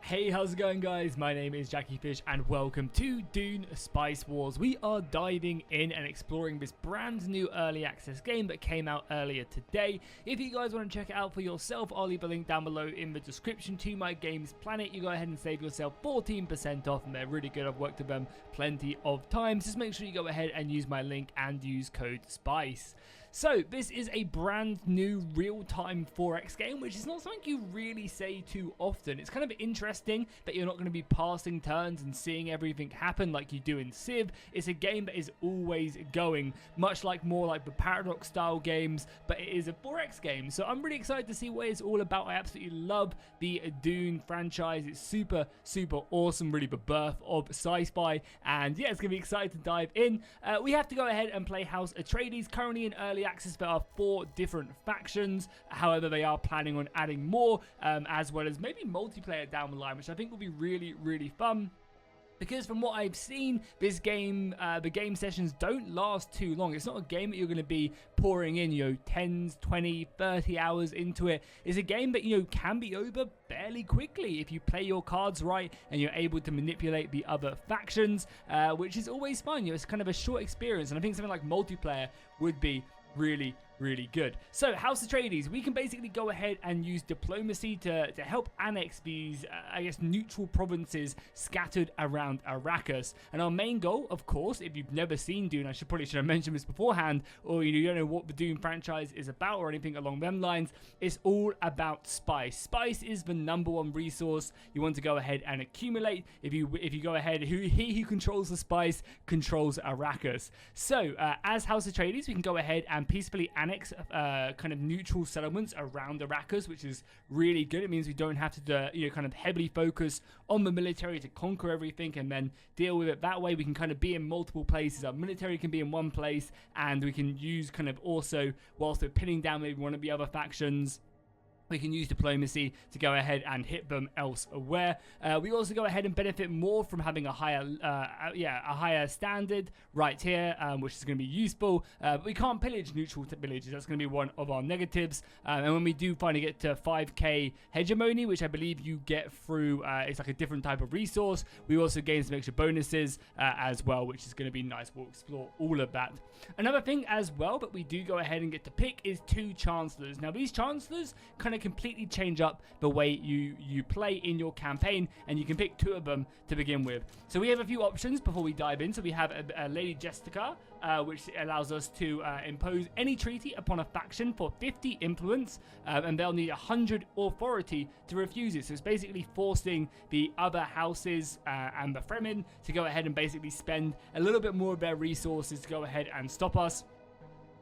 Hey, how's it going, guys? My name is Jackie Fish and welcome to Dune Spice Wars. We are diving in and exploring this brand new early access game that came out earlier today. If you guys want to check it out for yourself, I'll leave a link down below in the description to my games planet. You go ahead and save yourself 14% off and they're really good. I've worked with them plenty of times. Just make sure you go ahead and use my link and use code SPICE. So this is a brand new real-time 4X game, which is not something you really say too often. It's kind of interesting that you're not going to be passing turns and seeing everything happen like you do in Civ. It's a game that is always going, much more like the Paradox style games, but it is a 4X game. So I'm really excited to see what it's all about. I absolutely love the Dune franchise. It's super, super awesome, really the birth of sci-fi. And yeah, it's going to be exciting to dive in. We have to go ahead and play House Atreides, currently in early access. There are 4 different factions. However, they are planning on adding more, as well as maybe multiplayer down the line, which I think will be really, really fun. Because from what I've seen, this game, the game sessions don't last too long. It's not a game that you're going to be pouring in, 10, 20, 30 hours into it. It's a game that, can be over fairly quickly if you play your cards right and you're able to manipulate the other factions, which is always fun. It's kind of a short experience, and I think something like multiplayer would be really, really good. So House Atreides, we can basically go ahead and use diplomacy to help annex these, neutral provinces scattered around Arrakis. And our main goal, of course, if you've never seen Dune, I should have mentioned this beforehand, or you don't know what the Dune franchise is about or anything along them lines, it's all about spice. Spice is the #1 resource you want to go ahead and accumulate. If you go ahead, he who controls the spice controls Arrakis. So as House Atreides, we can go ahead and peacefully annex kind of neutral settlements around Arrakis, which is really good. It means we don't have to kind of heavily focus on the military to conquer everything and then deal with it that way. We can kind of be in multiple places. Our military can be in one place, and we can use kind of also, whilst we're pinning down maybe one of the other factions, we can use diplomacy to go ahead and hit them elsewhere. We also go ahead and benefit more from having a higher standard right here, which is going to be useful. But we can't pillage neutral villages. That's going to be one of our negatives. And when we do finally get to 5k hegemony, which I believe you get through, it's like a different type of resource, we also gain some extra bonuses as well, which is going to be nice. We'll explore all of that. Another thing as well that we do go ahead and get to pick is 2 chancellors. Now these chancellors kind of completely change up the way you play in your campaign, and you can pick 2 of them to begin with. So we have a few options before we dive in. So we have a Lady Jessica, which allows us to impose any treaty upon a faction for 50 influence, and they'll need 100 authority to refuse it. So it's basically forcing the other houses and the Fremen to go ahead and basically spend a little bit more of their resources to go ahead and stop us,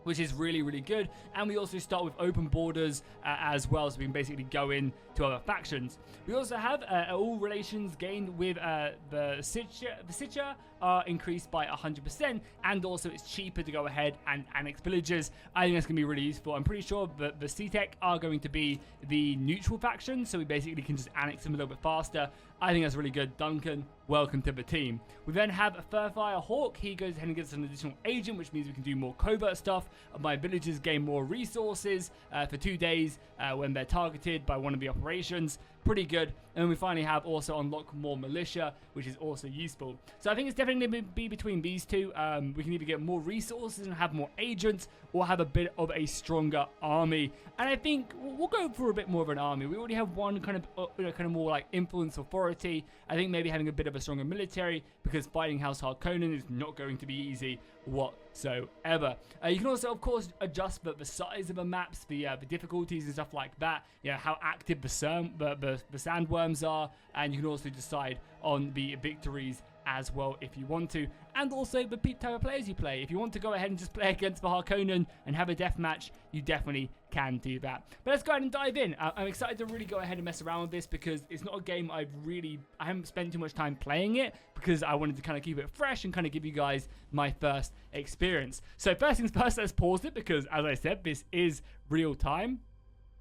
which is really, really good. And we also start with open borders as well, so we can basically go in to other factions. We also have all relations gained with the Sitcha are increased by 100%, and also it's cheaper to go ahead and annex villages. I think that's going to be really useful. I'm pretty sure that the CTEC are going to be the neutral faction, so we basically can just annex them a little bit faster. I think that's really good. Duncan, welcome to the team. We then have a Furfire Hawk. He goes ahead and gets an additional agent, which means we can do more covert stuff. My villagers gain more resources for 2 days when they're targeted by one of the operations. Pretty good. And then we finally have also unlock more militia, which is also useful. So I think it's definitely going to be between these 2. We can either get more resources and have more agents, or have a bit of a stronger army. And I think we'll go for a bit more of an army. We already have one kind of more like influence authority. I think maybe having a bit of a stronger military, because fighting House Harkonnen is not going to be easy whatsoever. You can also, of course, adjust the size of the maps, the difficulties and stuff like that. How active the sandworms are, and you can also decide on the victories as well if you want to, and also the type of players you play. If you want to go ahead and just play against the Harkonnen and have a death match, you definitely can do that. But let's go ahead and dive in. I'm excited to really go ahead and mess around with this, because it's not a game I haven't spent too much time playing it, because I wanted to kind of keep it fresh and kind of give you guys my first experience. So first things first, let's pause it, because as I said, this is real time.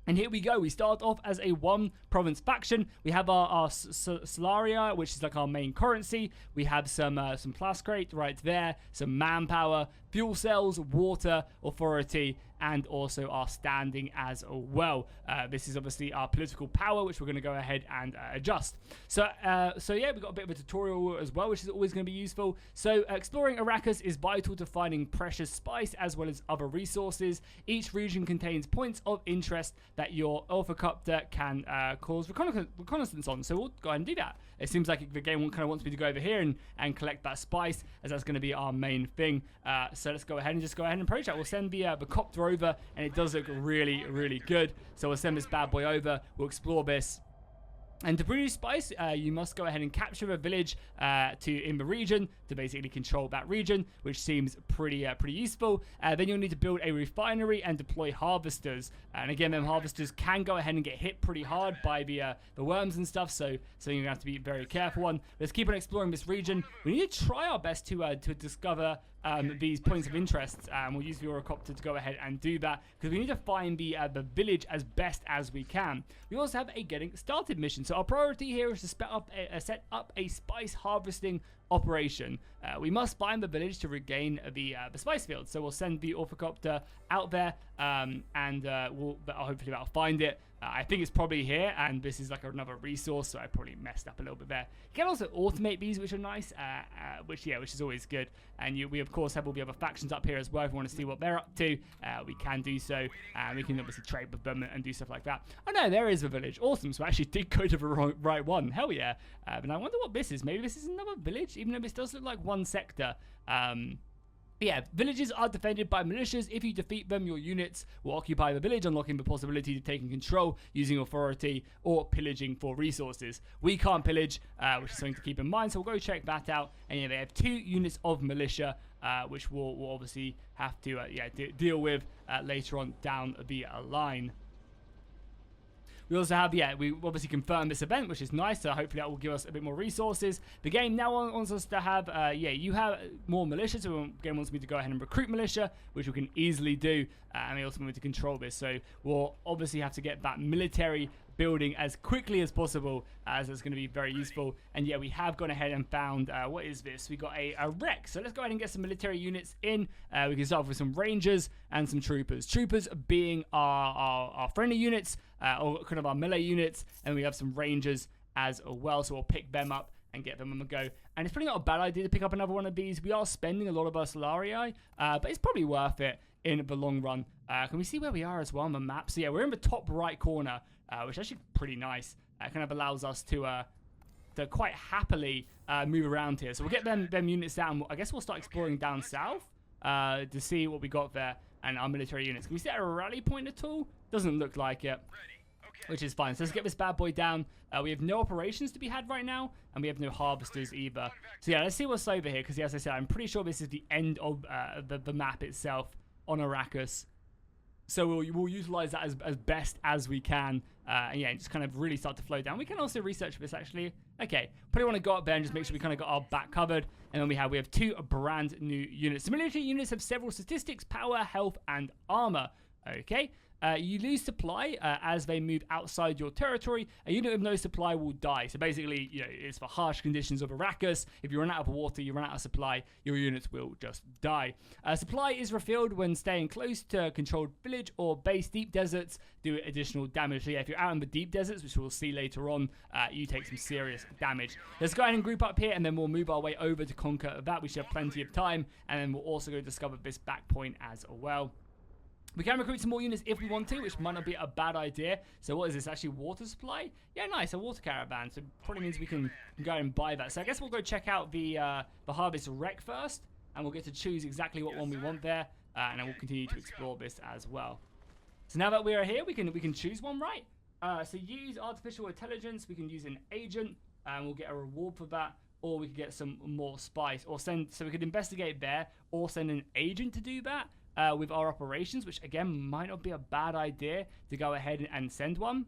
And here we go. We start off as a 1 province faction. We have our Solaria, which is like our main currency. We have some Plascrate right there, some manpower, fuel cells, water, authority, and also our standing as well. This is obviously our political power, which we're going to go ahead and adjust. So yeah, we've got a bit of a tutorial as well, which is always going to be useful. So exploring Arrakis is vital to finding precious spice as well as other resources. Each region contains points of interest that your orthocopter can cause reconnaissance on. So we'll go ahead and do that. It seems like the game kind of wants me to go over here and collect that spice, as that's going to be our main thing. So let's go ahead and approach that. We'll send the copter over, and it does look really, really good. So we'll send this bad boy over. We'll explore this. And to produce spice, you must go ahead and capture a village in the region to basically control that region, which seems pretty useful. Then you'll need to build a refinery and deploy harvesters. And again, them harvesters can go ahead and get hit pretty hard by the worms and stuff, so you're going to have to be very careful on. Let's keep on exploring this region. We need to try our best to discover these points of interest. We'll use the Eurocopter to go ahead and do that, because we need to find the village as best as we can. We also have a getting started mission. So our priority here is to set up a spice harvesting operation. We must find the village to regain the spice field. So we'll send the orthocopter out there, and hopefully that'll find it. I think it's probably here, and this is like another resource, so I probably messed up a little bit there. You can also automate these, which are nice, which is always good. And we of course have all the other factions up here as well. If we want to see what they're up to, we can do so. We can obviously trade with them and do stuff like that. Oh no, there is a village. Awesome. So I actually did go to the right one. Hell yeah. But I wonder what this is. Maybe this is another village, even though this does look like one sector. Yeah, villages are defended by militias. If you defeat them, your units will occupy the village, unlocking the possibility of taking control using authority or pillaging for resources. We can't pillage, which is something to keep in mind, so we'll go check that out. And yeah, they have 2 units of militia, which we'll obviously have to deal with later on down the line. We also have, we obviously confirmed this event, which is nice, so hopefully that will give us a bit more resources. The game now wants us to have, you have more militia, so the game wants me to go ahead and recruit militia, which we can easily do, and they also want me to control this, so we'll obviously have to get that military building as quickly as possible, as it's going to be very useful. And yeah, we have gone ahead and found, what is this? We got a wreck, so let's go ahead and get some military units in. We can start off with some rangers and some troopers. Troopers being our friendly units, or kind of our melee units, and we have some rangers as well, so we'll pick them up and get them on the go. And it's probably not a bad idea to pick up another one of these. We are spending a lot of our Solarii, but it's probably worth it in the long run. Can we see where we are as well on the map? So yeah, we're in the top right corner, which is actually pretty nice. Kind of allows us to quite happily move around here. So we'll get them units down. I guess we'll start exploring down south to see what we got there and our military units. Can we set a rally point at all? Doesn't look like it, which is fine. So let's get this bad boy down. We have no operations to be had right now, and we have no harvesters either. So yeah, let's see what's over here, because as I said, I'm pretty sure this is the end of the map itself on Arrakis. So we'll utilize that as best as we can. And yeah, just kind of really start to flow down. We can also research this, actually. Okay, probably want to go up there and just make sure we kind of got our back covered. And then we have 2 brand new units. The military units have several statistics: power, health, and armor. Okay. You lose supply as they move outside your territory. A unit with no supply will die. So basically, it's for harsh conditions of Arrakis. If you run out of water, you run out of supply, your units will just die. Supply is refilled when staying close to a controlled village or base. Deep deserts do additional damage. So yeah, if you're out in the deep deserts, which we'll see later on, you take some serious damage. Let's go ahead and group up here, and then we'll move our way over to conquer that. We should have plenty of time, and then we'll also go discover this back point as well. We can recruit some more units if we want to, which might not be a bad idea. So what is this? Actually water supply? Yeah, nice. A water caravan. So probably means we can go and buy that. So I guess we'll go check out the harvest wreck first, and we'll get to choose exactly what one we want there, and then we'll continue to explore this as well. So now that we are here, we can choose one, right? So use artificial intelligence. We can use an agent, and we'll get a reward for that. Or we could get some more spice, or so we could investigate there, or send an agent to do that. With our operations, which again might not be a bad idea to go ahead and send one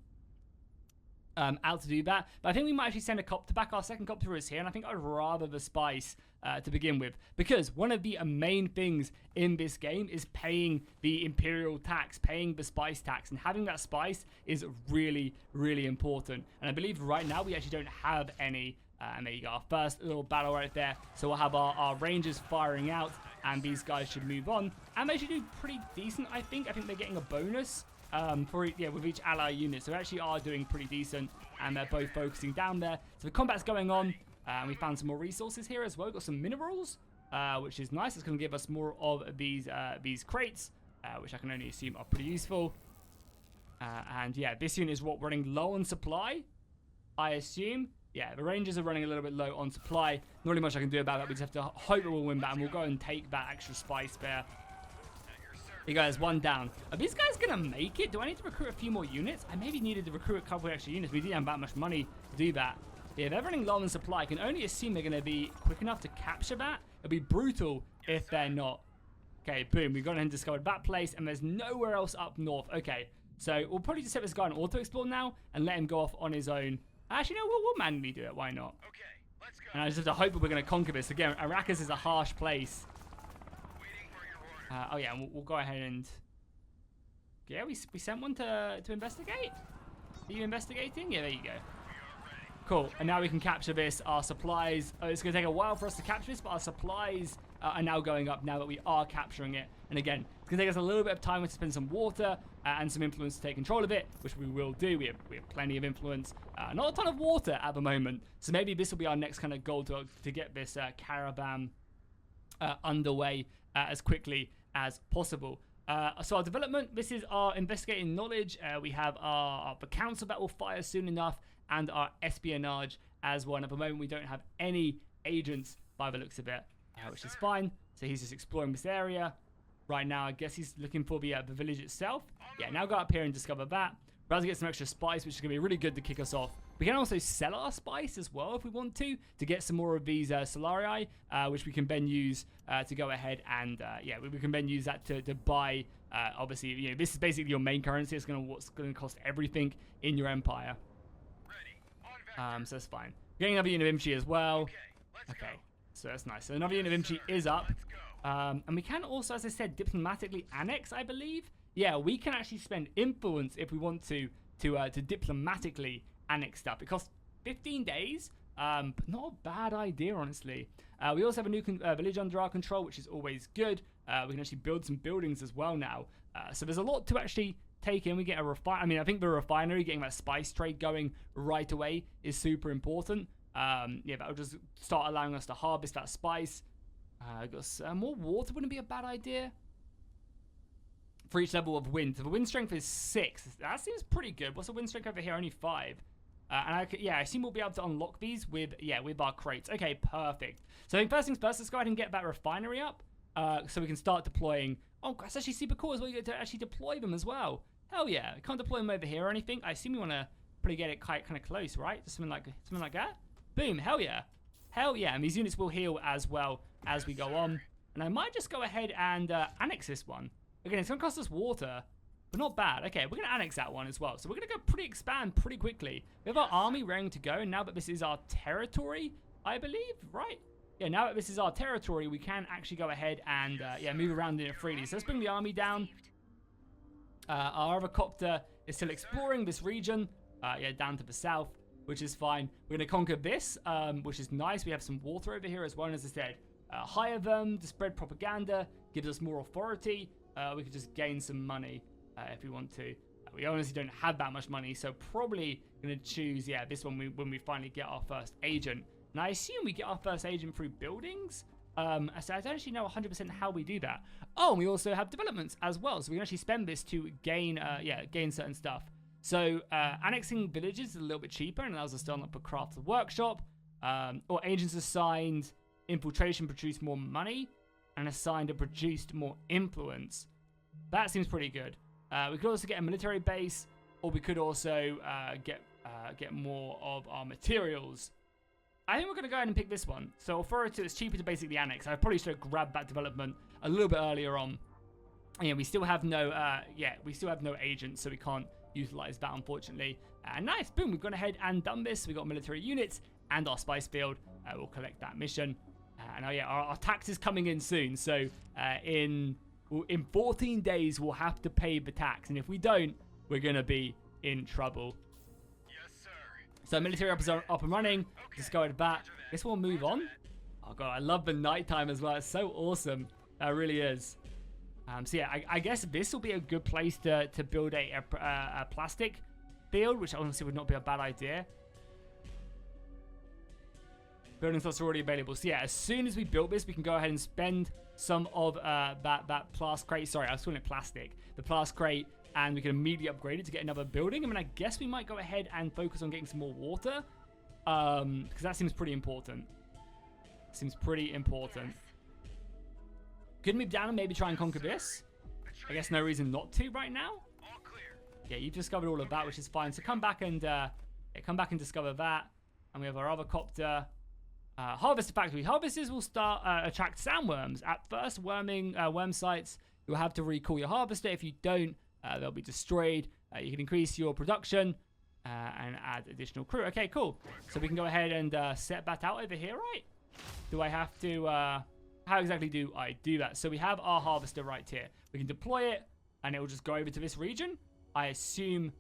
out to do that. But I think we might actually send a copter back. Our second copter is here, and I think I'd rather the spice to begin with, because one of the main things in this game is paying the imperial tax, paying the spice tax, and having that spice is really, really important. And I believe right now we actually don't have any. And there you go, our first little battle right there. So we'll have our rangers firing out. and these guys should move on, and they should do pretty decent. I think they're getting a bonus with each ally unit, so they actually are doing pretty decent, and they're both focusing down there. So the combat's going on, and we found some more resources here as well. Got some minerals, which is nice. It's going to give us more of these crates, which I can only assume are pretty useful. And yeah, this unit is running low on supply, I assume. Yeah, the Rangers are running a little bit low on supply. Not really much I can do about that. We just have to hope that we'll win that, and we'll go and take that extra spice there. You guys, one down. Are these guys going to make it? Do I need to recruit a few more units? I maybe needed to recruit a couple of extra units. We didn't have that much money to do that. Yeah, they're running low on supply. I can only assume they're going to be quick enough to capture that. It'll be brutal if they're not. Okay, boom. We've gone ahead and discovered that place, and there's nowhere else up north. Okay, so we'll probably just set this guy on auto-explore now and let him go off on his own. Actually, no, we'll manually do it. Why not? Okay, let's go. And I just have to hope that we're going to conquer this. Again, Arrakis is a harsh place. Waiting for your order. Oh, yeah, and we'll go ahead and... Yeah, we sent one to investigate. Are you investigating? Yeah, there you go. Cool. And now we can capture this. Our supplies... Oh, it's going to take a while for us to capture this, but our supplies are now going up now that we are capturing it. And again, it's going to take us a little bit of time to spend some water and some influence to take control of it, which we will do. We have plenty of influence. Not a ton of water at the moment. So maybe this will be our next kind of goal to get this caravan underway as quickly as possible. So our development, this is our investigating knowledge. We have the council that will fire soon enough, and our espionage as well. And at the moment, we don't have any agents by the looks of it, which is fine. So he's just exploring this area. Right now, I guess he's looking for the village itself. Yeah, now go up here and discover that. We're about to get some extra spice, which is going to be really good to kick us off. We can also sell our spice as well if we want to get some more of these Solarii, which we can then use to go ahead and, we can then use that to buy, obviously, you know, this is basically your main currency. It's what's going to cost everything in your empire. So that's fine. Getting another unit of infantry as well. Okay, so that's nice. So another unit of infantry is up. And we can also, as I said, diplomatically annex, I believe. Yeah, we can actually spend influence if we want to diplomatically annex stuff. It costs 15 days, but not a bad idea, honestly. We also have a new village under our control, which is always good. We can actually build some buildings as well now. So there's a lot to actually take in. We get a I think the refinery, getting that spice trade going right away is super important. Yeah, that'll just start allowing us to harvest that spice. Got more water wouldn't be a bad idea. For each level of wind. So the wind strength is 6. That seems pretty good. What's the wind strength over here? Only 5. And I assume we'll be able to unlock these with our crates. Okay, perfect. So I think first things first, let's go ahead and get that refinery up. So we can start deploying. Oh, that's actually super cool as well. You get to actually deploy them as well. Hell yeah. We can't deploy them over here or anything. I assume you want to probably get it kind of close, right? Just something like that. Boom. Hell yeah. Hell yeah. And these units will heal as well as we go on. And I might just go ahead and annex this one. Again, it's going to cost us water, but not bad. Okay, we're going to annex that one as well. So we're going to go expand pretty quickly. We have our army ready to go. And now that this is our territory, I believe, right? Yeah, now that this is our territory, we can actually go ahead and move around in it freely. So let's bring the army down. Our other copter is still exploring this region, down to the south, which is fine. We're going to conquer this, which is nice. We have some water over here as well. And as I said, hire them to spread propaganda, gives us more authority. We could just gain some money if we want to. We honestly don't have that much money, so probably going to choose, this one when we finally get our first agent. And I assume we get our first agent through buildings. So I don't actually know 100% how we do that. Oh, and we also have developments as well, so we can actually spend this to gain certain stuff. So annexing villages is a little bit cheaper and allows us to unlock a craft workshop. Or agents assigned infiltration produce more money, and assigned and produced more influence. That seems pretty good. We could also get a military base, or we could also get more of our materials. I think we're going to go ahead and pick this one. So authority is cheaper to basically annex. I probably should have grabbed that development a little bit earlier on. Yeah, we still have no agents, so we can't utilize that, unfortunately. Nice, boom, we've gone ahead and done this. We got military units and our spice field. We'll collect that mission. And our tax is coming in soon. So in 14 days, we'll have to pay the tax. And if we don't, we're going to be in trouble. Yes, sir. So military up and running. Okay. Just go to bat. This will move on. Oh, God, I love the nighttime as well. It's so awesome. It really is. So yeah, I guess this will be a good place to build a plastic field, which honestly would not be a bad idea. Building slots are already available. So yeah, as soon as we build this, we can go ahead and spend some of that plastic crate. Sorry, I was calling it plastic. The plastic crate, and we can immediately upgrade it to get another building. I mean, I guess we might go ahead and focus on getting some more water, because that seems pretty important. Seems pretty important. Could move down and maybe try and conquer this. I guess no reason not to right now. Yeah, you've discovered all of that, which is fine. So come back and discover that. And we have our other copter. Harvester factory. Harvesters will start attract sandworms. At first, worm sites, you'll have to recall your harvester. If you don't, they'll be destroyed. You can increase your production and add additional crew. Okay, cool. So we can go ahead and set that out over here, right? Do I have to... how exactly do I do that? So we have our harvester right here. We can deploy it, and it will just go over to this region. I assume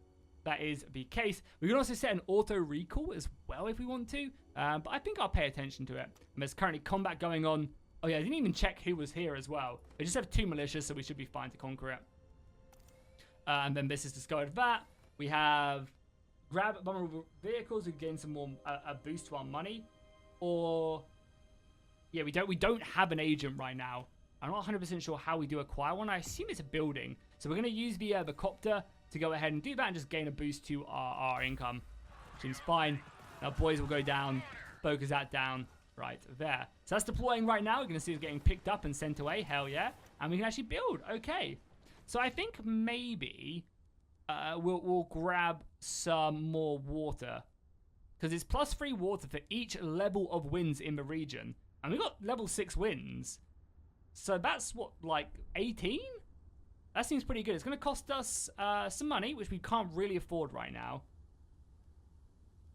that is the case. We can also set an auto recall as well if we want to, but I think I'll pay attention to it. And there's currently combat going on. Oh yeah, I didn't even check who was here as well. They just have 2 militias, so we should be fine to conquer it. And then this is discovered that. We have grab vulnerable vehicles. We gain some more a boost to our money, or yeah, we don't have an agent right now. I'm not 100% sure how we do acquire one. I assume it's a building, so we're going to use the copter to go ahead and do that and just gain a boost to our income. Seems fine. Now boys will go down, focus that down right there. So that's deploying right now. We're going to see it's getting picked up and sent away. Hell yeah. And we can actually build. Okay. So I think maybe we'll grab some more water, because it's +3 water for each level of winds in the region. And we've got level 6 winds. So that's what, like 18? That seems pretty good. It's going to cost us some money, which we can't really afford right now.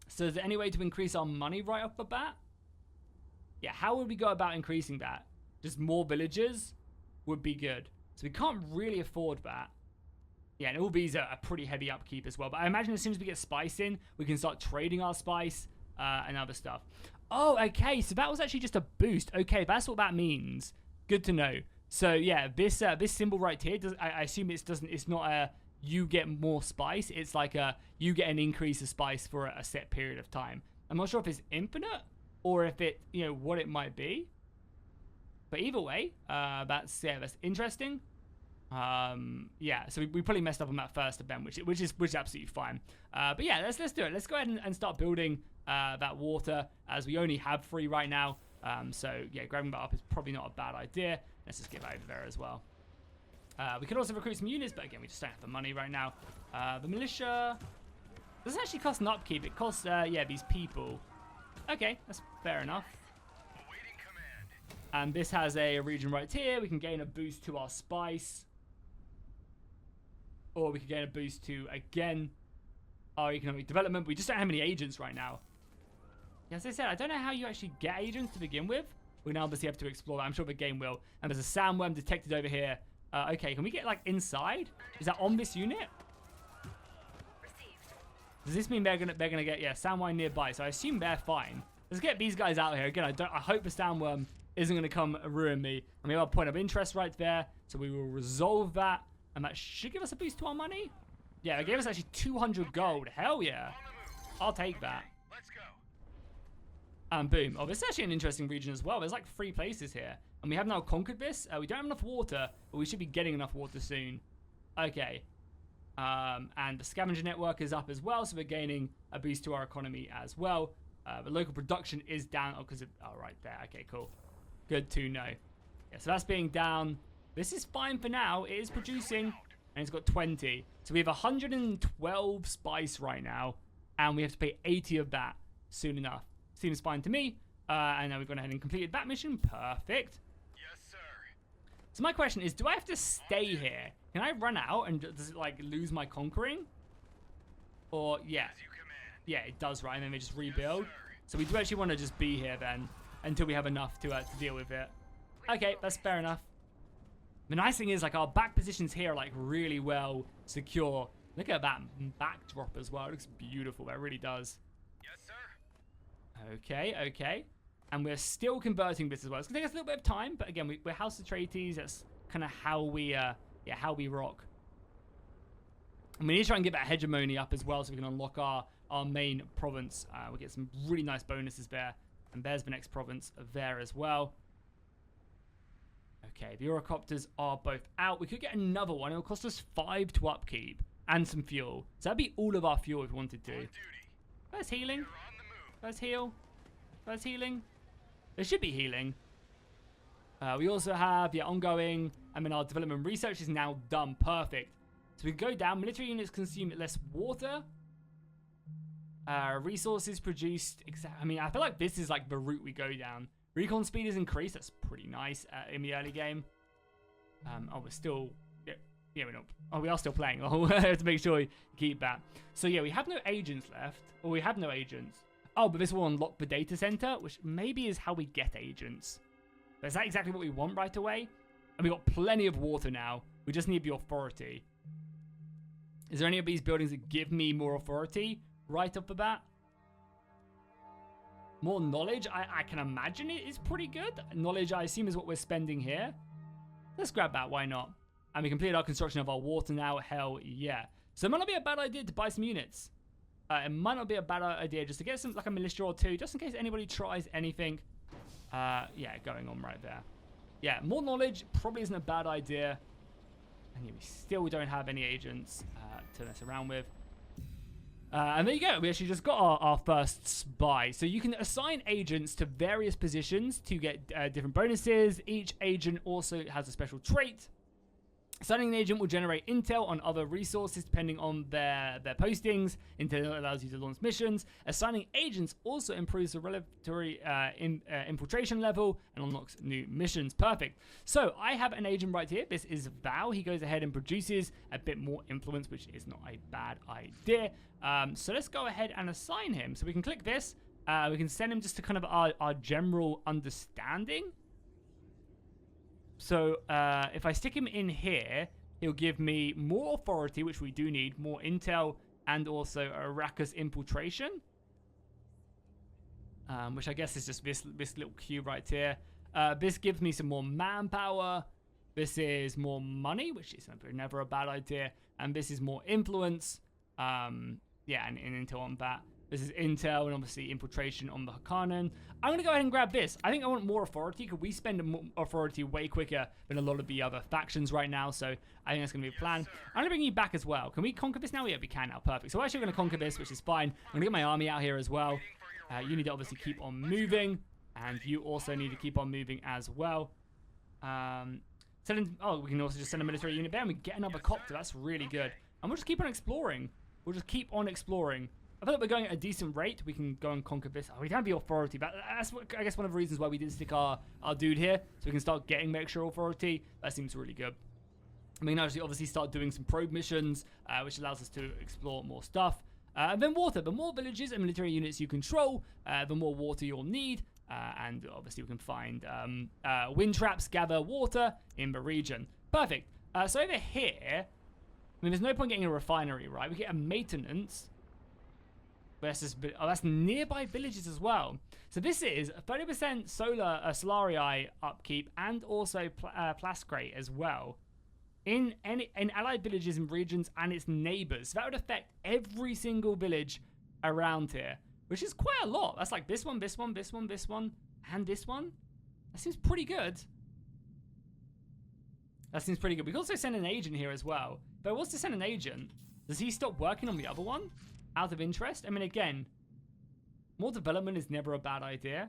So is there any way to increase our money right off the bat? Yeah, how would we go about increasing that? Just more villagers would be good. So we can't really afford that. Yeah, and all these are a pretty heavy upkeep as well. But I imagine as soon as we get spice in, we can start trading our spice and other stuff. Oh, okay. So that was actually just a boost. Okay, that's what that means. Good to know. So yeah, this symbol right here, I assume it's not a you get more spice. It's like a you get an increase of spice for a set period of time. I'm not sure if it's infinite or if it, you know, what it might be. But either way, that's interesting. Yeah, so we probably messed up on that first event, which is absolutely fine. But yeah, let's do it. Let's go ahead and start building that water, as we only have 3 right now. So yeah, grabbing that up is probably not a bad idea. Let's just get over there as well. We could also recruit some units, but again, we just don't have the money right now. The militia doesn't actually cost an upkeep. It costs, yeah, these people. Okay, that's fair enough. And this has a region right here. We can gain a boost to our spice. Or we can gain a boost to, again, our economic development. We just don't have any agents right now. As I said, I don't know how you actually get agents to begin with. We now obviously have to explore that. I'm sure the game will. And there's a sandworm detected over here. Okay, can we get, like, inside? Is that on this unit? Does this mean they're gonna get, yeah, sandworm nearby? So I assume they're fine. Let's get these guys out here. Again, I hope the sandworm isn't going to come and ruin me. And we have a point of interest right there. So we will resolve that. And that should give us a boost to our money. Yeah, it gave us actually 200 gold. Hell yeah. I'll take that. Let's go. And boom. Oh, this is actually an interesting region as well. There's like 3 places here. And we have now conquered this. We don't have enough water, but we should be getting enough water soon. Okay. And the scavenger network is up as well. So we're gaining a boost to our economy as well. The local production is down. Oh, because oh, right there. Okay, cool. Good to know. Yeah, so that's being down. This is fine for now. It is producing, and it's got 20. So we have 112 spice right now, and we have to pay 80 of that soon enough. Seems fine to me. And now we've gone ahead and completed that mission. Perfect. Yes, sir. So my question is, do I have to stay here? Can I run out, and does it, like, lose my conquering? Or, yeah. As you command. Yeah, it does, right? And then we just rebuild. Yes, So we do actually want to just be here then, until we have enough to deal with it. Okay, that's fair enough. The nice thing is, like, our back positions here are, like, really well secure. Look at that backdrop as well. It looks beautiful. That really does. Yes, sir. Okay, okay. And we're still converting this as well. It's going to take us a little bit of time, but again, we're House Atreides. That's kind of how we rock. And we need to try and get that hegemony up as well so we can unlock our main province. We'll get some really nice bonuses there. And there's the next province there as well. Okay, the Eurocopters are both out. We could get another one. It'll cost us 5 to upkeep and some fuel. So that'd be all of our fuel if we wanted to. There's healing. There's heal. There's healing. There should be healing. We also have, ongoing. I mean, our development research is now done. Perfect. So we can go down. Military units consume less water. Resources produced. I mean, I feel like this is like the route we go down. Recon speed is increased. That's pretty nice in the early game. Oh, we're still... Yeah, we're not... Oh, we are still playing. Oh, we have to make sure we keep that. So, yeah, we have no agents left. Or we have no agents. Oh, but this will unlock the data center, which maybe is how we get agents. But is that exactly what we want right away? And we've got plenty of water now. We just need the authority. Is there any of these buildings that give me more authority right off the bat? More knowledge, I can imagine it is pretty good. Knowledge, I assume, is what we're spending here. Let's grab that, why not? And we completed our construction of our water now, hell yeah. So it might not be a bad idea to buy some units. It might not be a bad idea just to get some, like a militia or two, just in case anybody tries anything. Yeah, going on right there. Yeah, more knowledge probably isn't a bad idea. And yeah, we still don't have any agents to mess around with. And there you go. We actually just got our first spy. So you can assign agents to various positions to get different bonuses. Each agent also has a special trait. Assigning an agent will generate intel on other resources depending on their postings. Intel allows you to launch missions. Assigning agents also improves the regulatory infiltration level and unlocks new missions. Perfect. So I have an agent right here. This is Val. He goes ahead and produces a bit more influence, which is not a bad idea. So let's go ahead and assign him. So we can click this. We can send him just to kind of our general understanding. So if I stick him in here, he'll give me more authority, which we do need, more intel, and also Arrakis infiltration. Which I guess is just this little cube right here. This gives me some more manpower. This is more money, which is never a bad idea. And this is more influence. Yeah, and intel on that. This is intel and obviously infiltration on the Harkonnen. I'm going to go ahead and grab this. I think I want more authority because we spend more authority way quicker than a lot of the other factions right now. So I think that's going to be a plan. I'm going to bring you back as well. Can we conquer this now? Yeah, we can now. Perfect. So we're actually going to conquer this, which is fine. I'm going to get my army out here as well. You need to obviously keep on moving. And you also need to keep on moving as well. We can also just send a military unit there and we get another copter. That's really good. And we'll just keep on exploring. We'll just keep on exploring. I feel like we're going at a decent rate. We can go and conquer this. Oh, we don't have the authority, but that's, I guess, one of the reasons why we did stick our dude here. So we can start getting extra authority. That seems really good. We can actually obviously start doing some probe missions, which allows us to explore more stuff. And then water. The more villages and military units you control, the more water you'll need. And obviously we can find wind traps, gather water in the region. Perfect. So over here, I mean, there's no point getting a refinery, right? We get a maintenance. Versus, oh, that's nearby villages as well. So this is 30% Solarii upkeep and also Plascrate as well. In allied villages and regions and its neighbors. So that would affect every single village around here. Which is quite a lot. That's like this one, this one, this one, this one, and this one. That seems pretty good. That seems pretty good. We can also send an agent here as well. But what's to send an agent? Does he stop working on the other one? Out of interest? I mean, again, more development is never a bad idea.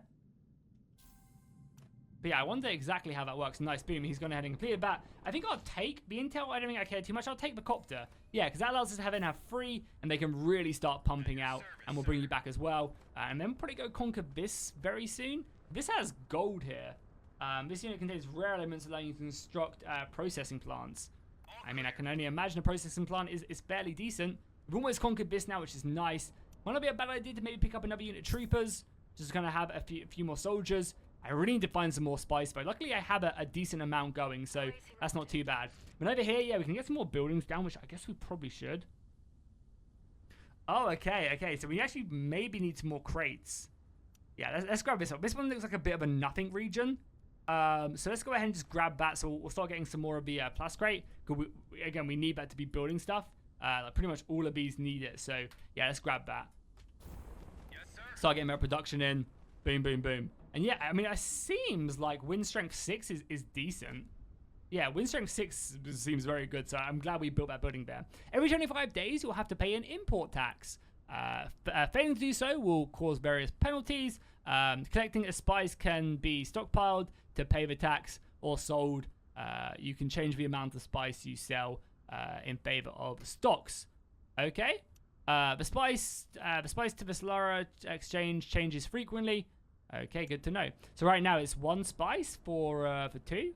But yeah, I wonder exactly how that works. Nice, boom, he's gone ahead and completed that. I think I'll take the intel. I don't think I care too much. I'll take the copter. Yeah, because that allows us to have free, and they can really start pumping out, and we'll bring you back as well. And then we'll probably go conquer this very soon. This has gold here. This unit contains rare elements allowing you to construct processing plants. I mean, I can only imagine a processing plant is fairly decent. We've almost conquered this now, which is nice. Might not be a bad idea to maybe pick up another unit of troopers. Just kind of have a few more soldiers. I really need to find some more spice, but luckily I have a decent amount going, so that's not too bad. But over here, yeah, we can get some more buildings down, which I guess we probably should. Oh, okay. So we actually maybe need some more crates. Yeah, let's grab this one. This one looks like a bit of a nothing region. So let's go ahead and just grab that. So we'll start getting some more of the plascrate. Again, we need that to be building stuff. Like pretty much all of these need it. So yeah, let's grab that. Yes, sir. Start getting more production in. Boom, boom, boom. And yeah, I mean, it seems like wind strength 6 is decent. Yeah, wind strength 6 seems very good. So I'm glad we built that building there. Every 25 days, you'll have to pay an import tax. Failing to do so will cause various penalties. Collecting a spice can be stockpiled to pay the tax or sold. You can change the amount of spice you sell in favor of stocks. Okay. The spice to the Solara exchange changes frequently. Okay, good to know. So right now it's 1 spice for 2.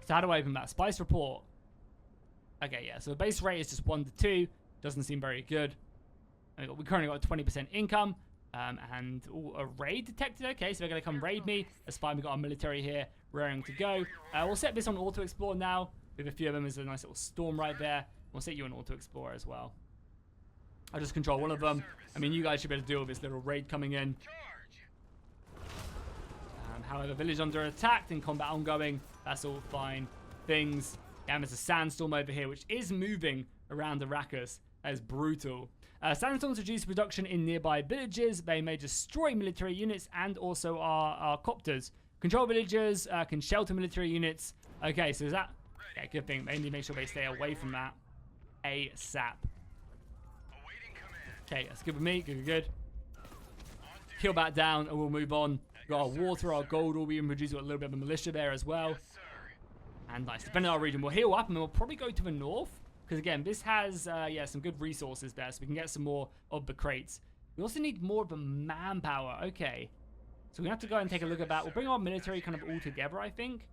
So how do I open that? Spice report. Okay, yeah. So the base rate is just 1 to 2. Doesn't seem very good. We currently got 20% income. And a raid detected. Okay, so they're going to come raid me. That's fine. We've got our military here raring to go. We'll set this on auto explore now. With a few of them, there's a nice little storm right there. We'll set you on auto explorer as well. I'll just control one of them. I mean, you guys should be able to deal with this little raid coming in. However, village under attack and combat ongoing. That's all fine things. And there's a sandstorm over here, which is moving around Arrakis. That is brutal. Sandstorms reduce production in nearby villages. They may destroy military units and also our copters. Control villagers can shelter military units. Okay, so is that... Yeah, good thing. They need to make sure they stay away from that ASAP. Okay, that's good with me. Good, good, good. Kill that down and we'll move on. Got our water, our gold will be produced with a little bit of a militia there as well. And nice. Depending on our region, we'll heal up and then we'll probably go to the north. Because again, this has, yeah, some good resources there. So we can get some more of the crates. We also need more of the manpower. Okay. So we have to go and take a look at that. We'll bring our military kind of all together, I think.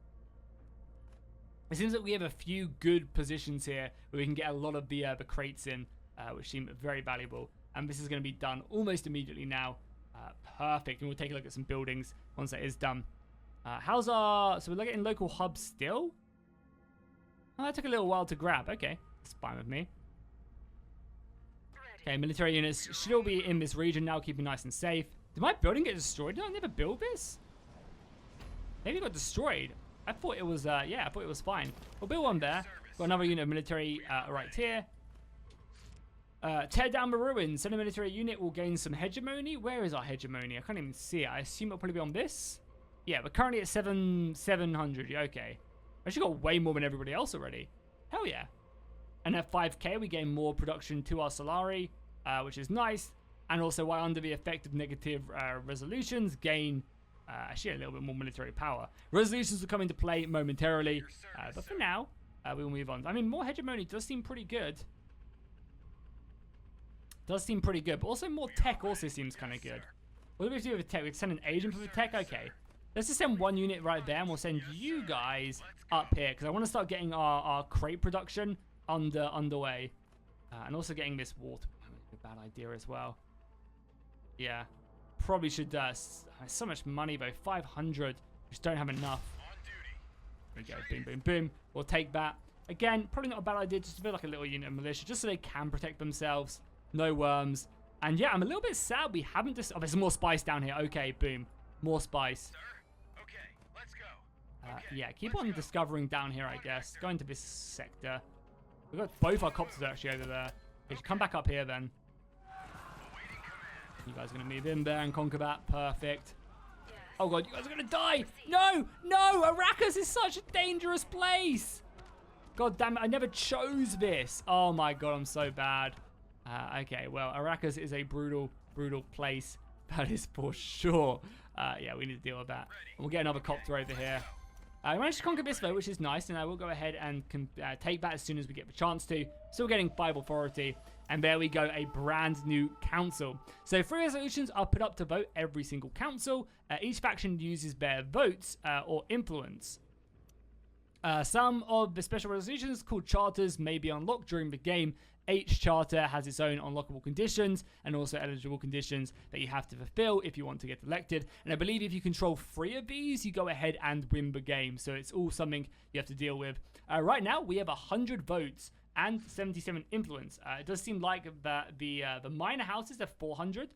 It seems that we have a few good positions here where we can get a lot of the crates in, which seem very valuable. And this is going to be done almost immediately now. Perfect. And we'll take a look at some buildings once that is done. How's our... So we're looking in local hubs still? Oh, that took a little while to grab. Okay. That's fine with me. Okay, military units should all be in this region now, keeping nice and safe. Did my building get destroyed? Did I never build this? Maybe it got destroyed. I thought it was, yeah, I thought it was fine. We'll build one there. Got another unit of military right here. Tear down the ruins. Send a military unit will gain some hegemony. Where is our hegemony? I can't even see it. I assume it'll probably be on this. Yeah, we're currently at 700. Okay. I actually got way more than everybody else already. Hell yeah. And at 5k, we gain more production to our Solari, which is nice. And also, while under the effect of negative resolutions, gain actually a little bit more military power. Resolutions will come into play momentarily. But for now, we will move on. I mean, more hegemony does seem pretty good. Does seem pretty good. But also, more tech also seems kind of good. What do we do with tech? We send an agent for the tech? Okay. Let's just send one unit right there. And we'll send you guys up here. Because I want to start getting our crate production underway. And also getting this water. A bad idea as well. Yeah. Probably should... so much money, though. 500. Just don't have enough. There we go. Boom, boom, boom. We'll take that. Again, probably not a bad idea. Just to build like a little unit of militia. Just so they can protect themselves. No worms. And yeah, I'm a little bit sad we haven't just... Oh, there's more spice down here. Okay, boom. More spice. Sir? Okay, let's go. Yeah, keep on discovering down here, I guess. Go into this sector. We've got both our copters actually over there. Okay, come back up here then. You guys are going to move in there and conquer that. Perfect. Oh god, you guys are going to die. No, no, Arrakis is such a dangerous place. God damn it, I never chose this. Oh my god, I'm so bad. Okay, well, Arrakis is a brutal, brutal place. That is for sure. Yeah, we need to deal with that. And we'll get another copter over here. I managed to conquer this though, which is nice, and I will go ahead and take that as soon as we get the chance to. Still getting 5 authority, and there we go, a brand new council. So 3 resolutions are put up to vote every single council. Each faction uses their votes or influence. Some of the special resolutions called charters may be unlocked during the game. Each charter has its own unlockable conditions and also eligible conditions that you have to fulfill if you want to get elected. And I believe if you control 3 of these, you go ahead and win the game. So it's all something you have to deal with. Right now, we have 100 votes and 77 influence. It does seem like that the minor houses are 400.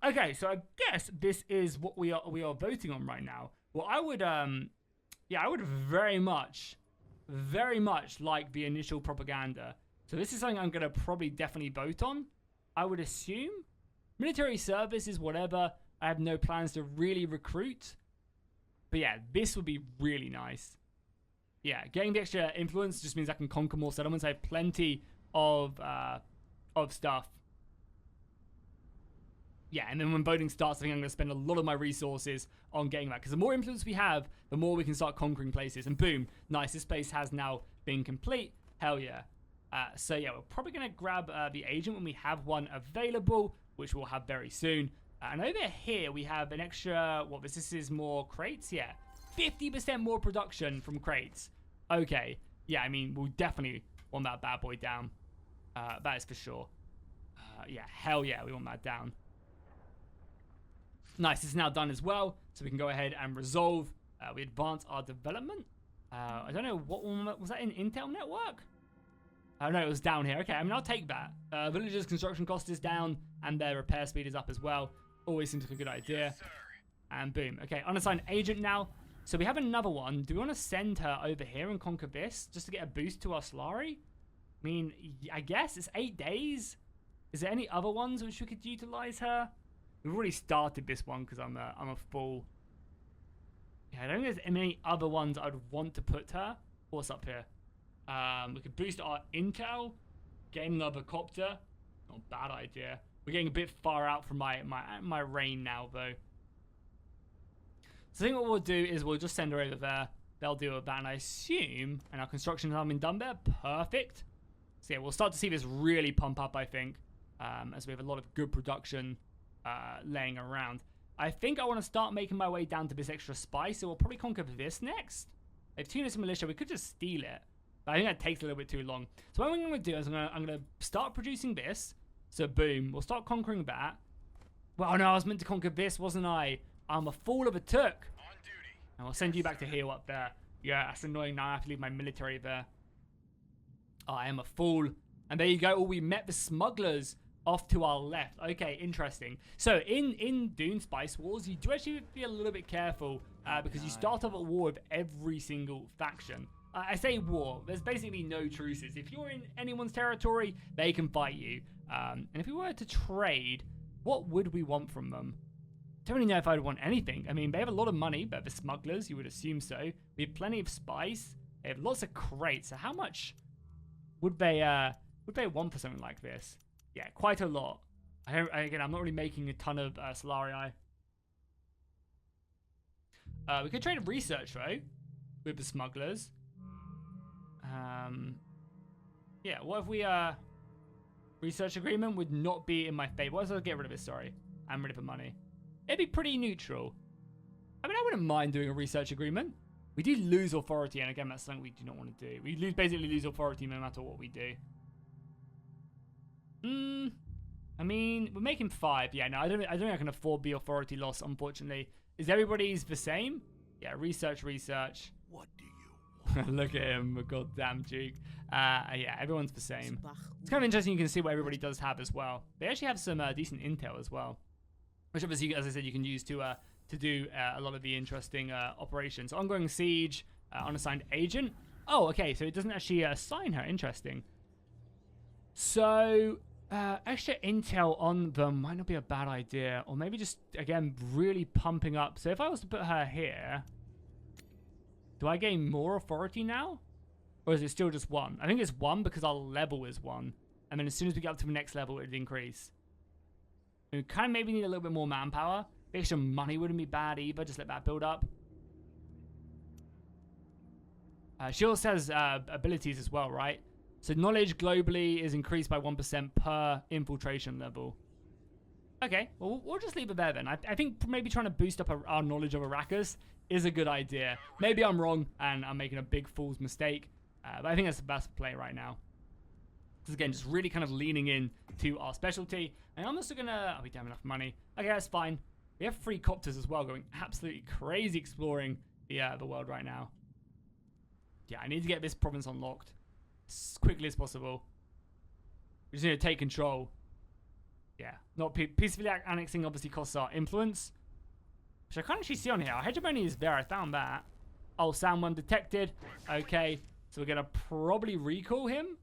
Okay, so I guess this is what we are voting on right now. Well, I would yeah, I would very much like the initial propaganda. So this is something I'm gonna probably definitely vote on. I would assume military service is whatever. I have no plans to really recruit, but yeah, this would be really nice. Yeah, getting the extra influence just means I can conquer more settlements. I have plenty of stuff. Yeah, and then when voting starts, I think I'm going to spend a lot of my resources on getting that. Because the more influence we have, the more we can start conquering places. And boom, nice, this space has now been complete. Hell yeah. So yeah, we're probably going to grab the agent when we have one available, which we'll have very soon. And over here, we have an extra, what, this is more crates? Yeah, 50% more production from crates. Okay, yeah, I mean, we'll definitely want that bad boy down. That is for sure. Yeah, hell yeah, we want that down. Nice, it's now done as well, so we can go ahead and resolve. We advance our development. I don't know, what was that in Intel network? Oh no, it was down here. Okay, I mean, I'll take that. Villagers' construction cost is down, and their repair speed is up as well. Always seems like a good idea. Yes, And boom. Okay, unassigned agent now. So we have another one. Do we want to send her over here and conquer this, just to get a boost to our Solari? I mean, I guess it's 8 days. Is there any other ones which we could utilize her? We've already started this one because I'm a fool. Yeah, I don't think there's any other ones I'd want to put her. What's up here? We could boost our intel, gain another copter. Not a bad idea. We're getting a bit far out from my reign now, though. So I think what we'll do is we'll just send her over there. They'll deal with that, and I assume, and our construction has been done there. Perfect. So yeah, we'll start to see this really pump up, I think, as we have a lot of good production laying around. I think I want to start making my way down to this extra spice, so we'll probably conquer this next. If Tunis militia, we could just steal it, but I think that takes a little bit too long. So what I'm going to do is I'm going to start producing this. So boom, we'll start conquering that. Well, no, I was meant to conquer this, wasn't I? I'm a fool of a Turk. On duty. And I'll send you back to heal up there. Yeah, that's annoying. Now I have to leave my military there. Oh, I am a fool. And there you go. Oh, we met the smugglers off to our left. Okay, interesting. So in Dune Spice Wars, you do actually be a little bit careful because you start off at war with every single faction. I say war. There's basically no truces. If you're in anyone's territory, they can fight you. And if we were to trade, what would we want from them? Don't really know if I'd want anything. I mean, they have a lot of money, but the smugglers, you would assume so. We have plenty of spice. They have lots of crates. So how much would they want for something like this? Yeah, quite a lot. Again, I'm not really making a ton of Solari. We could trade research though with the smugglers. Yeah, what if we research agreement would not be in my favor. What if I get rid of it? Sorry, I'm ready for money. It'd be pretty neutral. I mean, I wouldn't mind doing a research agreement. We do lose authority, and again, that's something we do not want to do. We basically lose authority no matter what we do. I mean, we're making 5. Yeah, no, I don't think I can afford the authority loss, unfortunately. Is everybody's the same? Yeah, research. What do you want? Look at him, goddamn Duke. Yeah, everyone's the same. It's kind of interesting. You can see what everybody does have as well. They actually have some decent intel as well, which obviously, as I said, you can use to do a lot of the interesting operations. Ongoing siege, unassigned agent. Oh, okay, so it doesn't actually assign her. Interesting. So extra intel on them might not be a bad idea, or maybe just again really pumping up. So if I was to put her here, do I gain more authority now, or is it still just 1? I think it's 1 because our level is 1, and then as soon as we get up to the next level, it'd increase. We kind of maybe need a little bit more manpower. The extra money wouldn't be bad either. Just let that build up. She also has abilities as well, right? So knowledge globally is increased by 1% per infiltration level. Okay, well, we'll just leave it there then. I think maybe trying to boost up our knowledge of Arrakis is a good idea. Maybe I'm wrong and I'm making a big fool's mistake. But I think that's the best play right now. Because again, just really kind of leaning in to our specialty. And I'm also gonna, we don't have enough money. Okay, that's fine. We have 3 copters as well, going absolutely crazy exploring the world right now. Yeah, I need to get this province unlocked as quickly as possible. We just need to take control. Yeah, not peacefully annexing obviously costs our influence, which I can't actually see on here. Our hegemony is there. I found that. Oh, sound detected. Okay, so we're gonna probably recall him.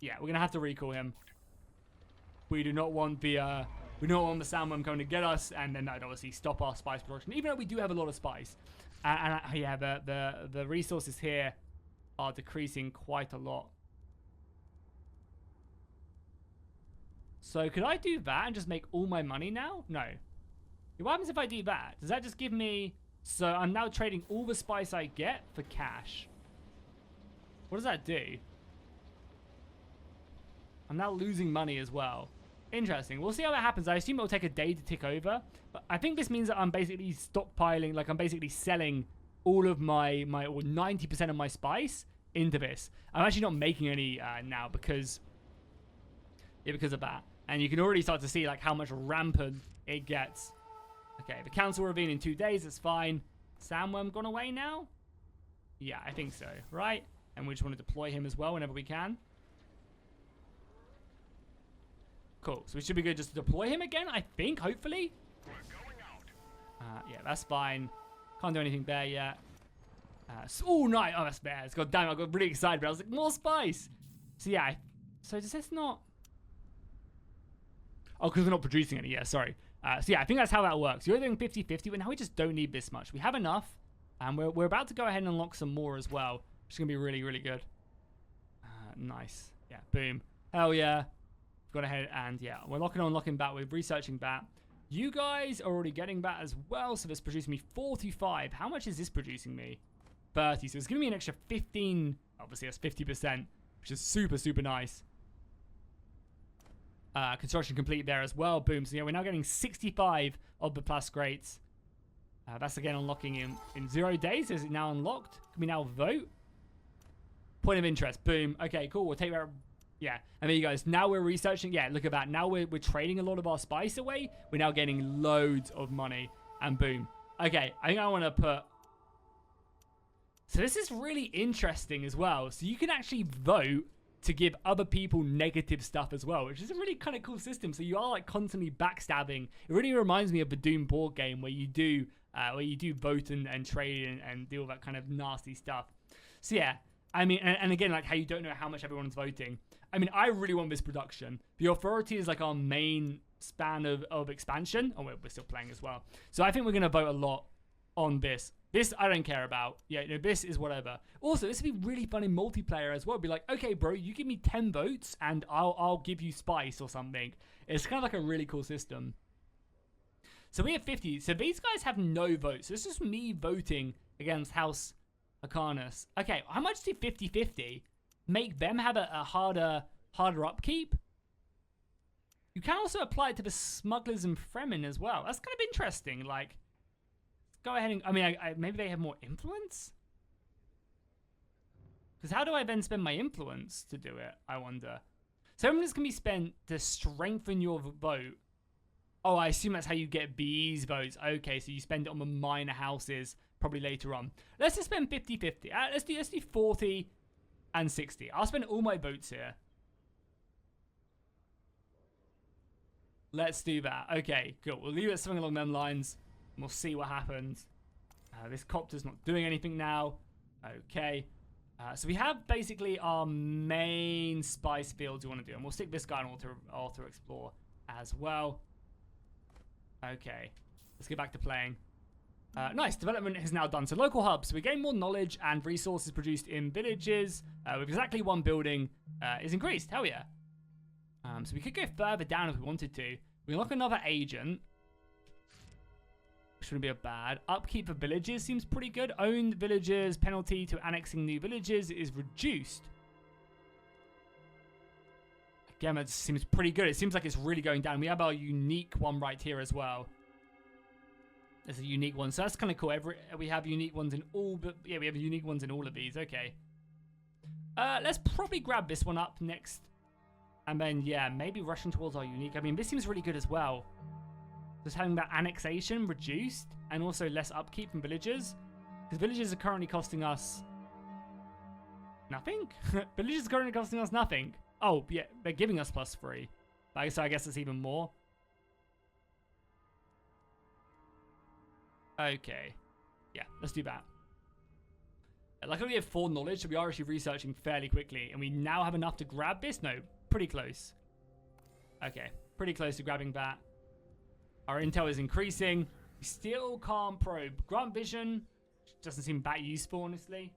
Yeah, we're gonna have to recall him. We do not want the soundworm coming to get us, and then that would obviously stop our spice production. Even though we do have a lot of spice, and yeah, the resources here are decreasing quite a lot. So could I do that and just make all my money now? No. What happens if I do that? Does that just give me... So I'm now trading all the spice I get for cash. What does that do? I'm now losing money as well. Interesting. We'll see how that happens. I assume it'll take a day to tick over. But I think this means that I'm basically stockpiling, like I'm basically selling all of my or 90% of my spice into this. I'm actually not making any now because of that. And you can already start to see like how much rampant it gets. Okay, the council will reveal in 2 days. That's fine. Sandworm gone away now? Yeah, I think so. Right? And we just want to deploy him as well whenever we can. Cool. So we should be good just to deploy him again, I think, hopefully. We're going out. Yeah, that's fine. Can't do anything there yet. Oh, nice. Oh, that's bears. God damn, I got really excited. But I was like, more spice. So yeah. So does this not... Oh, because we're not producing any. Yeah, sorry. So yeah, I think that's how that works. You're doing 50-50, but now we just don't need this much. We have enough, and we're about to go ahead and unlock some more as well, which is going to be really, really good. Nice. Yeah, boom. Hell yeah. Gone ahead and, yeah, we're unlocking bat. We're researching bat. You guys are already getting bat as well, so this producing me 45. How much is this producing me? 30. So it's giving me an extra 15. Obviously, that's 50%, which is super, super nice. Construction complete there as well. Boom. So yeah, we're now getting 65 of the plus grates. That's again unlocking in 0 days. Is it now unlocked? Can we now vote? Point of interest. Boom. Okay, cool. We'll take that. Yeah. And there you guys. Now we're researching. Yeah, look at that. Now we're trading a lot of our spice away. We're now getting loads of money. And boom. Okay. I think I want to put... So this is really interesting as well. So you can actually vote to give other people negative stuff as well, which is a really kind of cool system. So you are like constantly backstabbing. It really reminds me of the Dune board game where you do vote and trade and do all that kind of nasty stuff. So yeah, I mean, and again, like how you don't know how much everyone's voting. I mean, I really want this production. The authority is like our main span of expansion. Oh, we're still playing as well. So I think we're going to vote a lot on this. This I don't care about. Yeah, no, this is whatever. Also, this would be really fun in multiplayer as well. Be like, okay, bro, you give me 10 votes and I'll give you spice or something. It's kind of like a really cool system. So we have 50. So these guys have no votes. So it's just me voting against House Arcanus. Okay, how much do 50-50 make them have a harder upkeep? You can also apply it to the smugglers and Fremen as well. That's kind of interesting. Like, go ahead and... I mean, maybe they have more influence? Because how do I then spend my influence to do it, I wonder? So this can be spent to strengthen your vote. Oh, I assume that's how you get these votes. Okay, so you spend it on the minor houses probably later on. Let's just spend 50-50. Let's do 40 and 60. I'll spend all my votes here. Let's do that. Okay, cool. We'll leave it something along them lines. And we'll see what happens. This copter's not doing anything now. Okay. So we have basically our main spice fields we want to do. And we'll stick this guy on auto explore as well. Okay. Let's get back to playing. Nice. Development is now done. So local hubs. So we gain more knowledge and resources produced in villages. With exactly one building is increased. Hell yeah. So we could go further down if we wanted to. We unlock another agent. Shouldn't be a bad. Upkeep of villages seems pretty good. Owned villages, penalty to annexing new villages is reduced. Again, that seems pretty good. It seems like it's really going down. We have our unique one right here as well. There's a unique one. So that's kind of cool. We have unique ones in all, but yeah, we have unique ones in all of these. Okay. Let's probably grab this one up next. And then, yeah, maybe rushing towards our unique. I mean, this seems really good as well. Just having that annexation reduced and also less upkeep from villagers. Because villages are currently costing us nothing. Villages are currently costing us nothing. Oh, yeah, they're giving us +3. So I guess it's even more. Okay. Yeah, let's do that. Luckily we have 4 knowledge, so we are actually researching fairly quickly. And we now have enough to grab this? No, pretty close. Okay, pretty close to grabbing that. Our intel is increasing. We still can't probe. Grant vision doesn't seem that useful, honestly.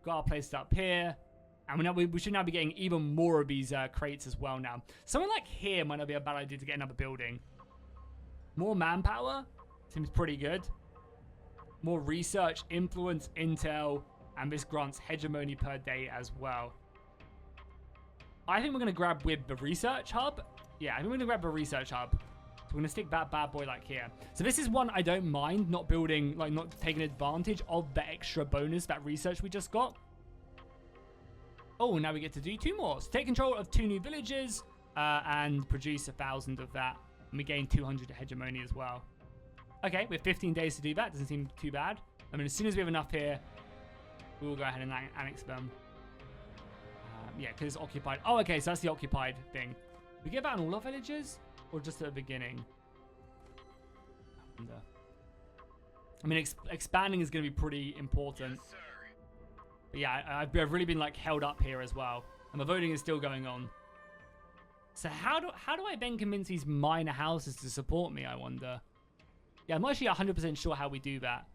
Got our place up here. And we should now be getting even more of these crates as well now. Somewhere like here might not be a bad idea to get another building. More manpower seems pretty good. More research, influence, intel, and this grants hegemony per day as well. I think we're going to grab with the research hub. Yeah, I think we're going to grab the research hub. So we're going to stick that bad boy like here. So this is one I don't mind not building, like not taking advantage of the extra bonus, that research we just got. Oh, now we get to do 2 more. So take control of 2 new villages and produce 1,000 of that. And we gain 200 hegemony as well. Okay, we have 15 days to do that. Doesn't seem too bad. I mean, as soon as we have enough here, we will go ahead and annex them. Yeah, because it's occupied. Oh, okay, so that's the occupied thing. We get that on all our villages? Or just at the beginning? I mean, expanding is going to be pretty important. Yes, sir. But yeah, I've really been like held up here as well. And the voting is still going on. So how do I then convince these minor houses to support me, I wonder? Yeah, I'm not actually 100% sure how we do that.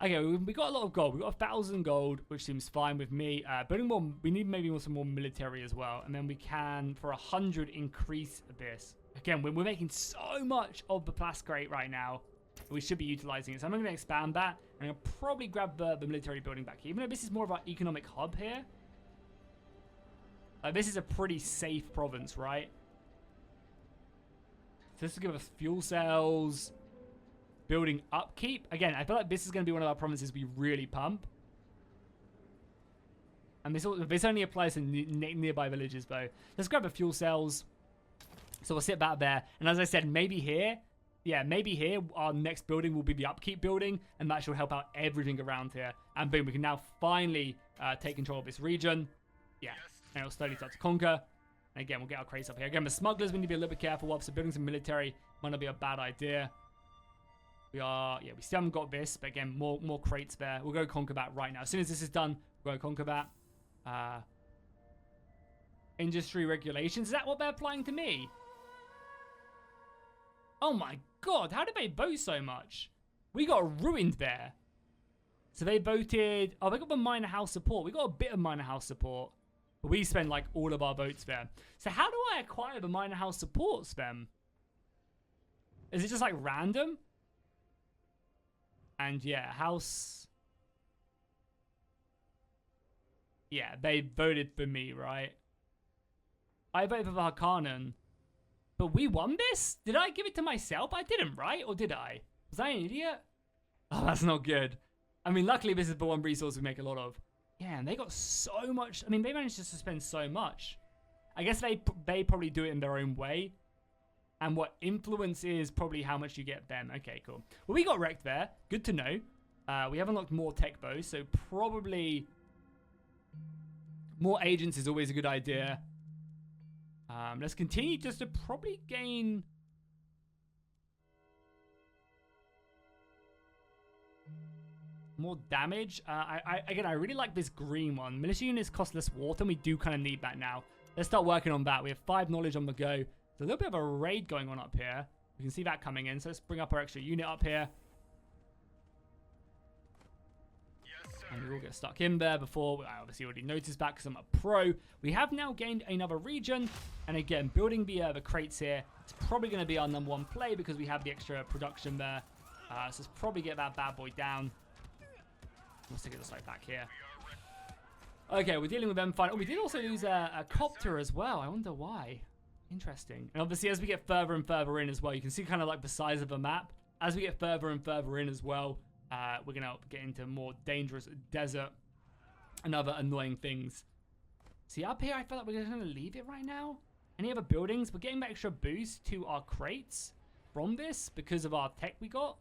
Okay, we got a lot of gold. We got 1,000 gold, which seems fine with me. Building more, we need maybe some more military as well. And then we can, for 100, increase this. Again, we're making so much of the plascrate right now. We should be utilizing it. So I'm going to expand that. And I'll probably grab the military building back here. Even though this is more of our economic hub here. This is a pretty safe province, right? So this will give us fuel cells. Building upkeep. Again, I feel like this is going to be one of our provinces we really pump. And this only applies to nearby villages, though. Let's grab the fuel cells. So we'll sit back there. And as I said, maybe here. Yeah, maybe here our next building will be the upkeep building. And that should help out everything around here. And boom, we can now finally take control of this region. Yeah, and it'll slowly start to conquer. And again, we'll get our crates up here. Again, the smugglers, we need to be a little bit careful of. So building some military might not be a bad idea. We still haven't got this, but again, more crates there. We'll go conquer that right now. As soon as this is done, we'll go conquer that. Industry regulations. Is that what they're applying to me? Oh my god, how did they vote so much? We got ruined there. So they voted... Oh, they got the minor house support. We got a bit of minor house support. But we spent like all of our votes there. So how do I acquire the minor house supports then? Is it just like random? And yeah, house... Yeah, they voted for me, right? I voted for Harkonnen. But we won this? Did I give it to myself? I didn't, right? Or did I? Was I an idiot? Oh, that's not good. I mean, luckily this is the one resource we make a lot of. Yeah, and they got so much. I mean, they managed to spend so much. I guess they probably do it in their own way. And what influence is probably how much you get them. Okay, cool. Well, we got wrecked there. Good to know. We have unlocked more tech bows, so probably more agents is always a good idea. Let's continue just to probably gain... more damage. Again, I really like this green one. Militia units cost less water, and we do kind of need that now. Let's start working on that. We have 5 knowledge on the go. There's a little bit of a raid going on up here. We can see that coming in, so let's bring up our extra unit up here. Yes, sir. And we will get stuck in there before. I obviously already noticed that because I'm a pro. We have now gained another region. And again, building the crates here. It's probably going to be our #1 play because we have the extra production there. So let's probably get that bad boy down. Let's take this right back here. Okay, we're dealing with them fine. Oh, we did also lose a copter as well. I wonder why. Interesting. And obviously, as we get further and further in as well, you can see kind of like the size of the map. As we get further and further in as well, we're going to get into more dangerous desert and other annoying things. See, up here, I feel like we're going to leave it right now. Any other buildings? We're getting that extra boost to our crates from this because of our tech we got.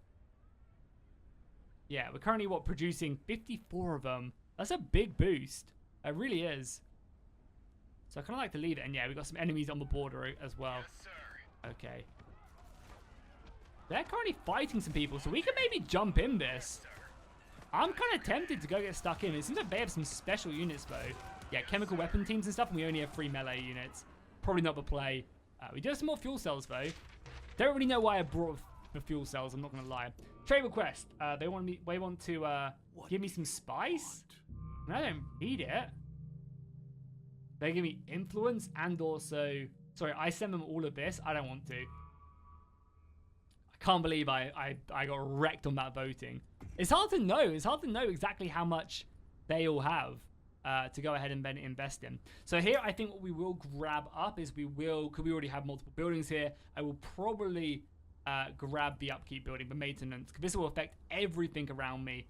Yeah, we're currently, producing 54 of them. That's a big boost. It really is. So I kind of like to leave it. And yeah, we've got some enemies on the border as well. Yes, sir. Okay. They're currently fighting some people, so we can maybe jump in this. I'm kind of tempted to go get stuck in. It seems like they have some special units, though. Yeah, chemical weapon teams and stuff, and we only have 3 melee units. Probably not the play. We do have some more fuel cells, though. Don't really know why I brought the fuel cells, I'm not going to lie. Trade request. They want to give me some spice? And I don't need it. They give me influence and also... Sorry, I send them all of this. I don't want to. I can't believe I got wrecked on that voting. It's hard to know. It's hard to know exactly how much they all have to go ahead and then invest in. So here, I think what we will grab up is because we already have multiple buildings here, I will probably grab the upkeep building, the maintenance, because this will affect everything around me,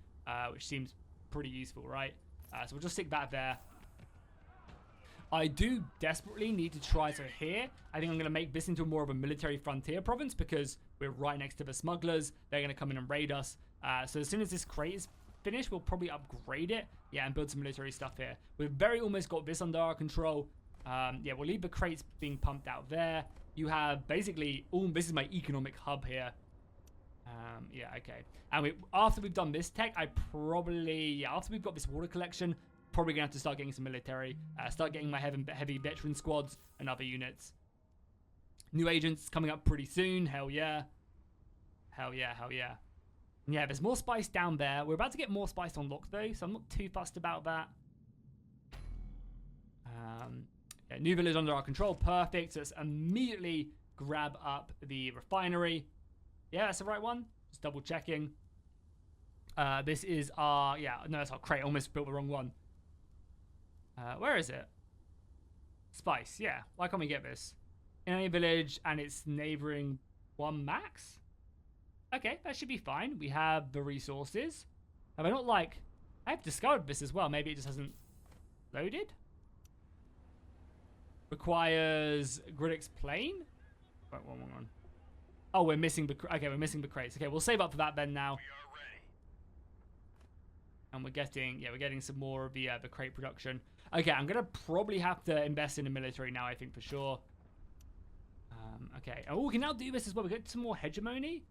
which seems pretty useful, right? So we'll just stick that there. I do desperately need to try, so here, I think I'm going to make this into more of a military frontier province because we're right next to the smugglers. They're going to come in and raid us. So as soon as this crate is finished, we'll probably upgrade it. Yeah, and build some military stuff here. We've very almost got this under our control. Yeah, we'll leave the crates being pumped out there. You have basically, this is my economic hub here. Yeah, okay. And after we've done this tech, after we've got this water collection, probably gonna have to start getting some military, start getting my heavy veteran squads and other units. New agents coming up pretty soon. Hell yeah. Hell yeah, hell yeah. Yeah, there's more spice down there. We're about to get more spice unlocked though, so I'm not too fussed about that. Yeah, new village under our control. Perfect. So let's immediately grab up the refinery. Yeah, that's the right one. Just double checking. This is our, that's our crate. Almost built the wrong one. Where is it? Spice, yeah. Why can't we get this? In a village and it's neighboring 1 max? Okay, that should be fine. We have the resources. Have I not I've discovered this as well. Maybe it just hasn't loaded? Requires Gridix plane? Wait, one. Oh, we're missing the crates. Okay, we'll save up for that then now. We are ready. And we're getting some more of the crate production. Okay, I'm gonna probably have to invest in the military now, I think for sure. Okay. Oh, we can now do this as well. We get some more hegemony.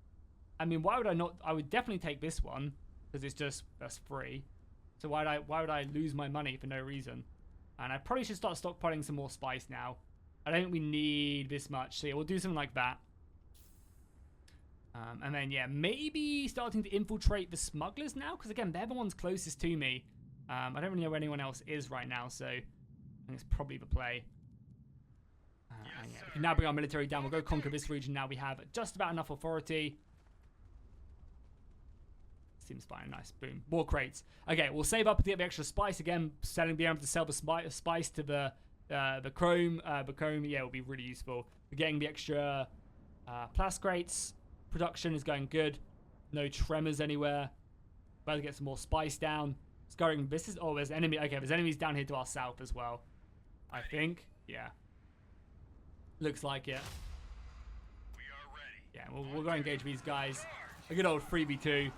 I mean, why would I not? I would definitely take this one because that's free. So why would I lose my money for no reason? And I probably should start stockpiling some more spice now. I don't think we need this much. So yeah, we'll do something like that. And then, yeah, maybe starting to infiltrate the smugglers now. Because, again, they're the ones closest to me. I don't really know where anyone else is right now. So, I think it's probably the play. And yeah, we can now bring our military down. We'll go conquer this region now. We have just about enough authority. Seems fine. Nice. Boom. More crates. Okay, we'll save up to get the extra spice. Again, being able to sell the spice to the chrome. The chrome, yeah, will be really useful. We're getting the extra plas crates. Production is going good. No tremors anywhere. About to get some more spice down. Scurrying. There's enemy. Okay, there's enemies down here to our south as well. I think. Yeah. Looks like it. We are ready. Yeah, we'll go engage these guys. A good old 3v2.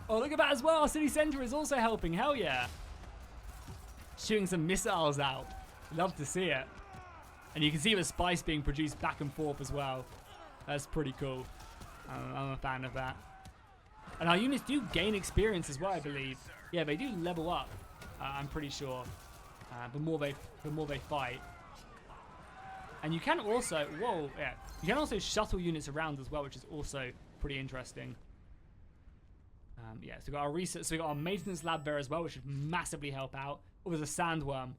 Oh, look at that as well. Our city center is also helping. Hell yeah. Shooting some missiles out. Love to see it. And you can see the spice being produced back and forth as well. That's pretty cool. I'm a fan of that. And our units do gain experience as well, I believe. Yeah, they do level up. I'm pretty sure. The more they fight. And you can also, you can also shuttle units around as well, which is also pretty interesting. Yeah, so we got our research, so we got our maintenance lab there as well, which should massively help out. Oh, there's a sandworm.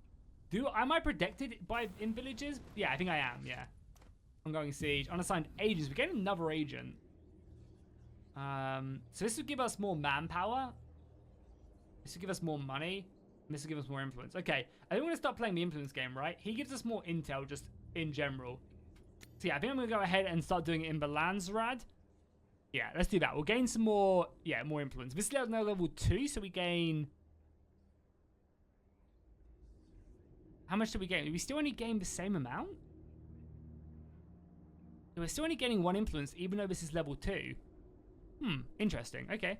Am I protected in villages? Yeah, I think I am. Yeah. Ongoing siege, unassigned agents. We get another agent. So this would give us more manpower. This would give us more money. And this will give us more influence. Okay, I think we're gonna start playing the influence game, right? He gives us more intel just in general. So yeah, I think I'm gonna go ahead and start doing it in the Landsrad. Yeah, let's do that. We'll gain some more, more influence. This is now level 2, so we gain... How much do we gain? Do we still only gain the same amount? So we're still only getting 1 influence, even though this is level 2. Interesting. Okay. I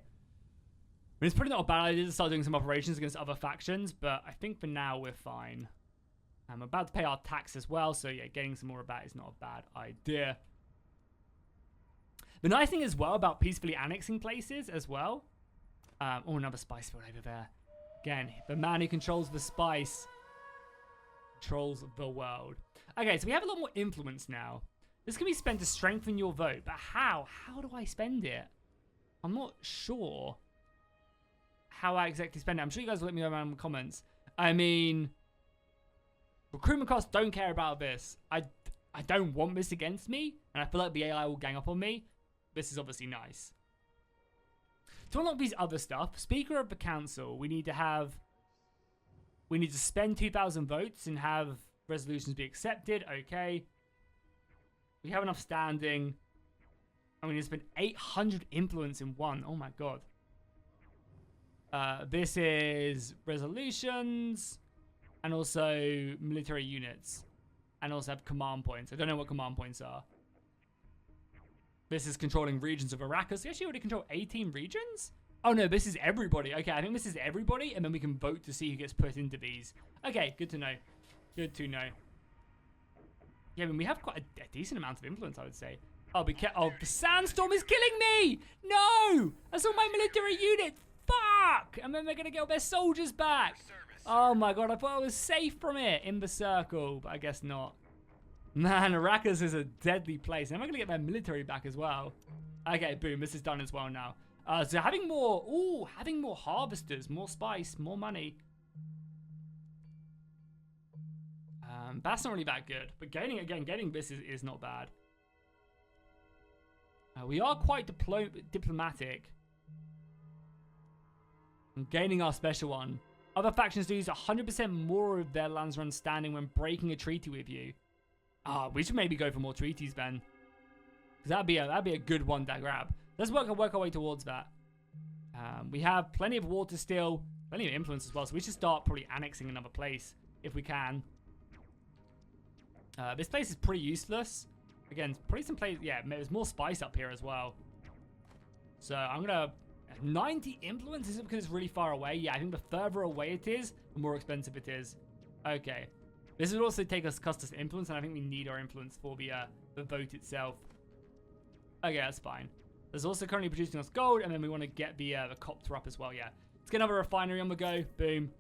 mean, it's probably not a bad idea to start doing some operations against other factions, but I think for now we're fine. I'm about to pay our tax as well, so yeah, getting some more of that is not a bad idea. The nice thing as well about peacefully annexing places as well. Oh, another spice field over there. Again, the man who controls the spice controls the world. Okay, so we have a lot more influence now. This can be spent to strengthen your vote, but how? How do I spend it? I'm not sure how I exactly spend it. I'm sure you guys will let me know in the comments. I mean, recruitment costs don't care about this. I don't want this against me, and I feel like the AI will gang up on me. This is obviously nice. To unlock these other stuff, Speaker of the Council, we need to spend 2,000 votes and have resolutions be accepted. Okay. We have enough standing. And we need to spend 800 influence in one. Oh my god. This is resolutions and also military units. And also have command points. I don't know what command points are. This is controlling regions of Arrakis. We actually already control 18 regions? Oh no, this is everybody. Okay, I think this is everybody, and then we can vote to see who gets put into these. Okay, good to know. Good to know. Yeah, I mean, we have quite a decent amount of influence, I would say. Oh, the sandstorm is killing me! No! That's all my military units! Fuck! And then they're gonna get all their soldiers back. Oh my god, I thought I was safe from it in the circle, but I guess not. Man, Arrakis is a deadly place. Am I gonna get their military back as well? Okay, boom, this is done as well now. So having more harvesters, more spice, more money. That's not really that good, but getting this is not bad. We are quite diplomatic. And gaining our special one. Other factions lose 100% more of their lands run standing when breaking a treaty with you. We should maybe go for more treaties then. Because that'd be a good one to grab. Let's work our way towards that. We have plenty of water still, plenty of influence as well, so we should start probably annexing another place if we can. This place is pretty useless. Again, probably some place. Yeah, there's more spice up here as well. So I'm gonna 90 influence. Is it because it's really far away? Yeah, I think the further away it is, the more expensive it is. Okay. This would also cost us influence, and I think we need our influence for the vote itself. Okay, that's fine. There's also currently producing us gold, and then we want to get the copter up as well, yeah. Let's get another refinery on the go. Boom.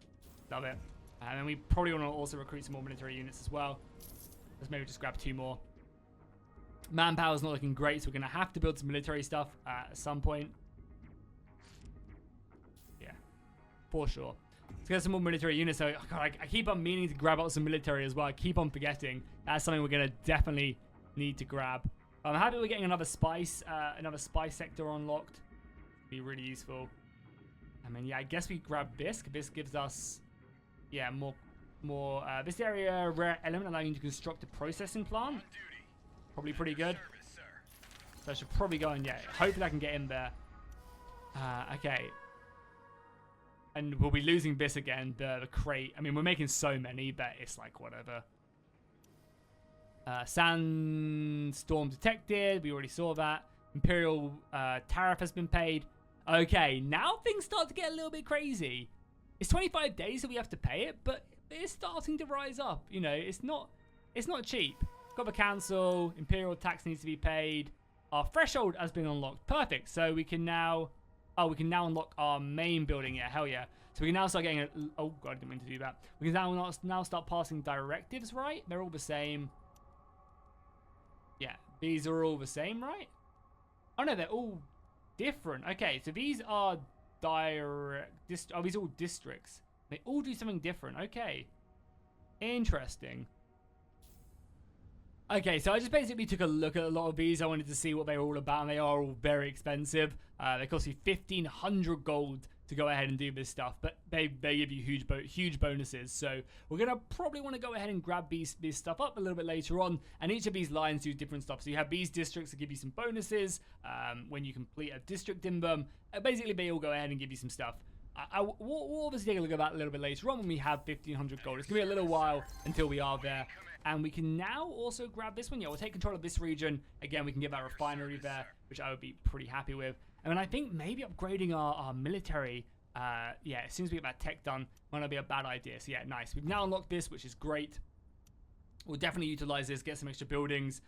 Love it. And then we probably want to also recruit some more military units as well. Let's maybe just grab 2 more. Manpower's not looking great, so we're going to have to build some military stuff at some point. Yeah, for sure. Let's get some more military units. So, oh God, I keep on meaning to grab out some military as well. I keep on forgetting. That's something we're going to definitely need to grab. I'm happy we're getting another spice sector unlocked. Be really useful. I mean, yeah, I guess we grab this. This gives us, yeah, more. This area, rare element allowing you to construct a processing plant. Probably pretty good. So I should probably go and, yeah, hopefully I can get in there. Okay. And we'll be losing this again, the crate. I mean, we're making so many, but it's like whatever. Sandstorm detected. We already saw that. Imperial tariff has been paid. Okay, now things start to get a little bit crazy. It's 25 days that we have to pay it, but it's starting to rise up. You know, it's not cheap. Got the council. Imperial tax needs to be paid. Our threshold has been unlocked. Perfect. So we can now... Oh, we can now unlock our main building. Yeah, hell yeah. So we can now start getting a... Oh, God, I didn't mean to do that. We can now start passing directives, right? They're all the same. Yeah, these are all the same, right? Oh, no, they're all different. Okay, so these are direct... Oh, these are all districts. They all do something different. Okay. Interesting. Okay, so I just basically took a look at a lot of these. I wanted to see what they were all about, and they are all very expensive. They cost you 1,500 gold to go ahead and do this stuff, but they give you huge bonuses. So we're going to probably want to go ahead and grab these stuff up a little bit later on, and each of these lines do different stuff. So you have these districts that give you some bonuses when you complete a district in them. Basically, they all go ahead and give you some stuff. We'll obviously take a look at that a little bit later on when we have 1,500 gold. It's going to be a little while until we are there. And we can now also grab this one. Yeah, we'll take control of this region. Again, we can get that refinery there, which I would be pretty happy with. And then I think maybe upgrading our military, yeah, as soon as we get that tech done, might not be a bad idea. So yeah, nice. We've now unlocked this, which is great. we'll definitely utilize this, get some extra buildings.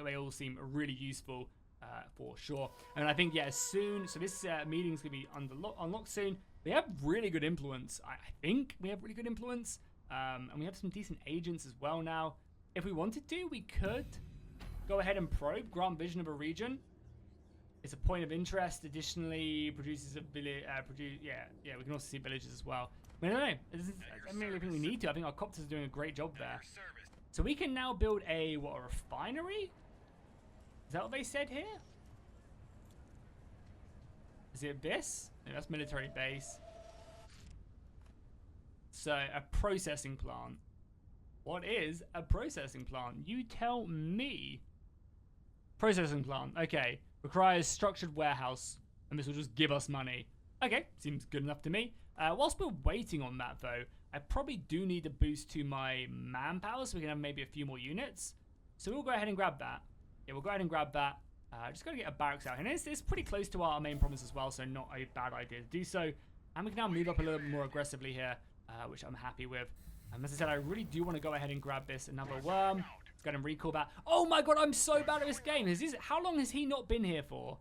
They all seem really useful for sure. And I think, yeah, soon, so this meeting's going to be unlocked soon. We have really good influence. I think we have really good influence. And we have some decent agents as well now. If we wanted to, we could go ahead and probe, grant vision of a region. It's a point of interest. Additionally, produces a village. Yeah. We can also see villages as well. I don't know. I don't really think we need to. I think our copters are doing a great job there. So we can now build a refinery? Is that what they said here? Is it this? No, that's military base. So a processing plant. What is a processing plant? You tell me. Processing plant. Okay. Requires structured warehouse. And this will just give us money. Okay. Seems good enough to me. Whilst we're waiting on that, though, I probably do need a boost to my manpower so we can have maybe a few more units. So we'll go ahead and grab that. Yeah, we'll go ahead and grab that. Just got to get a barracks out here. And it's pretty close to our main province as well, so not a bad idea to do so. And we can now move up a little bit more aggressively here, which I'm happy with. As I said, I really do want to go ahead and grab this. Another worm. Let's go ahead and recall that. Oh my god, I'm so bad at this game. How long has he not been here for?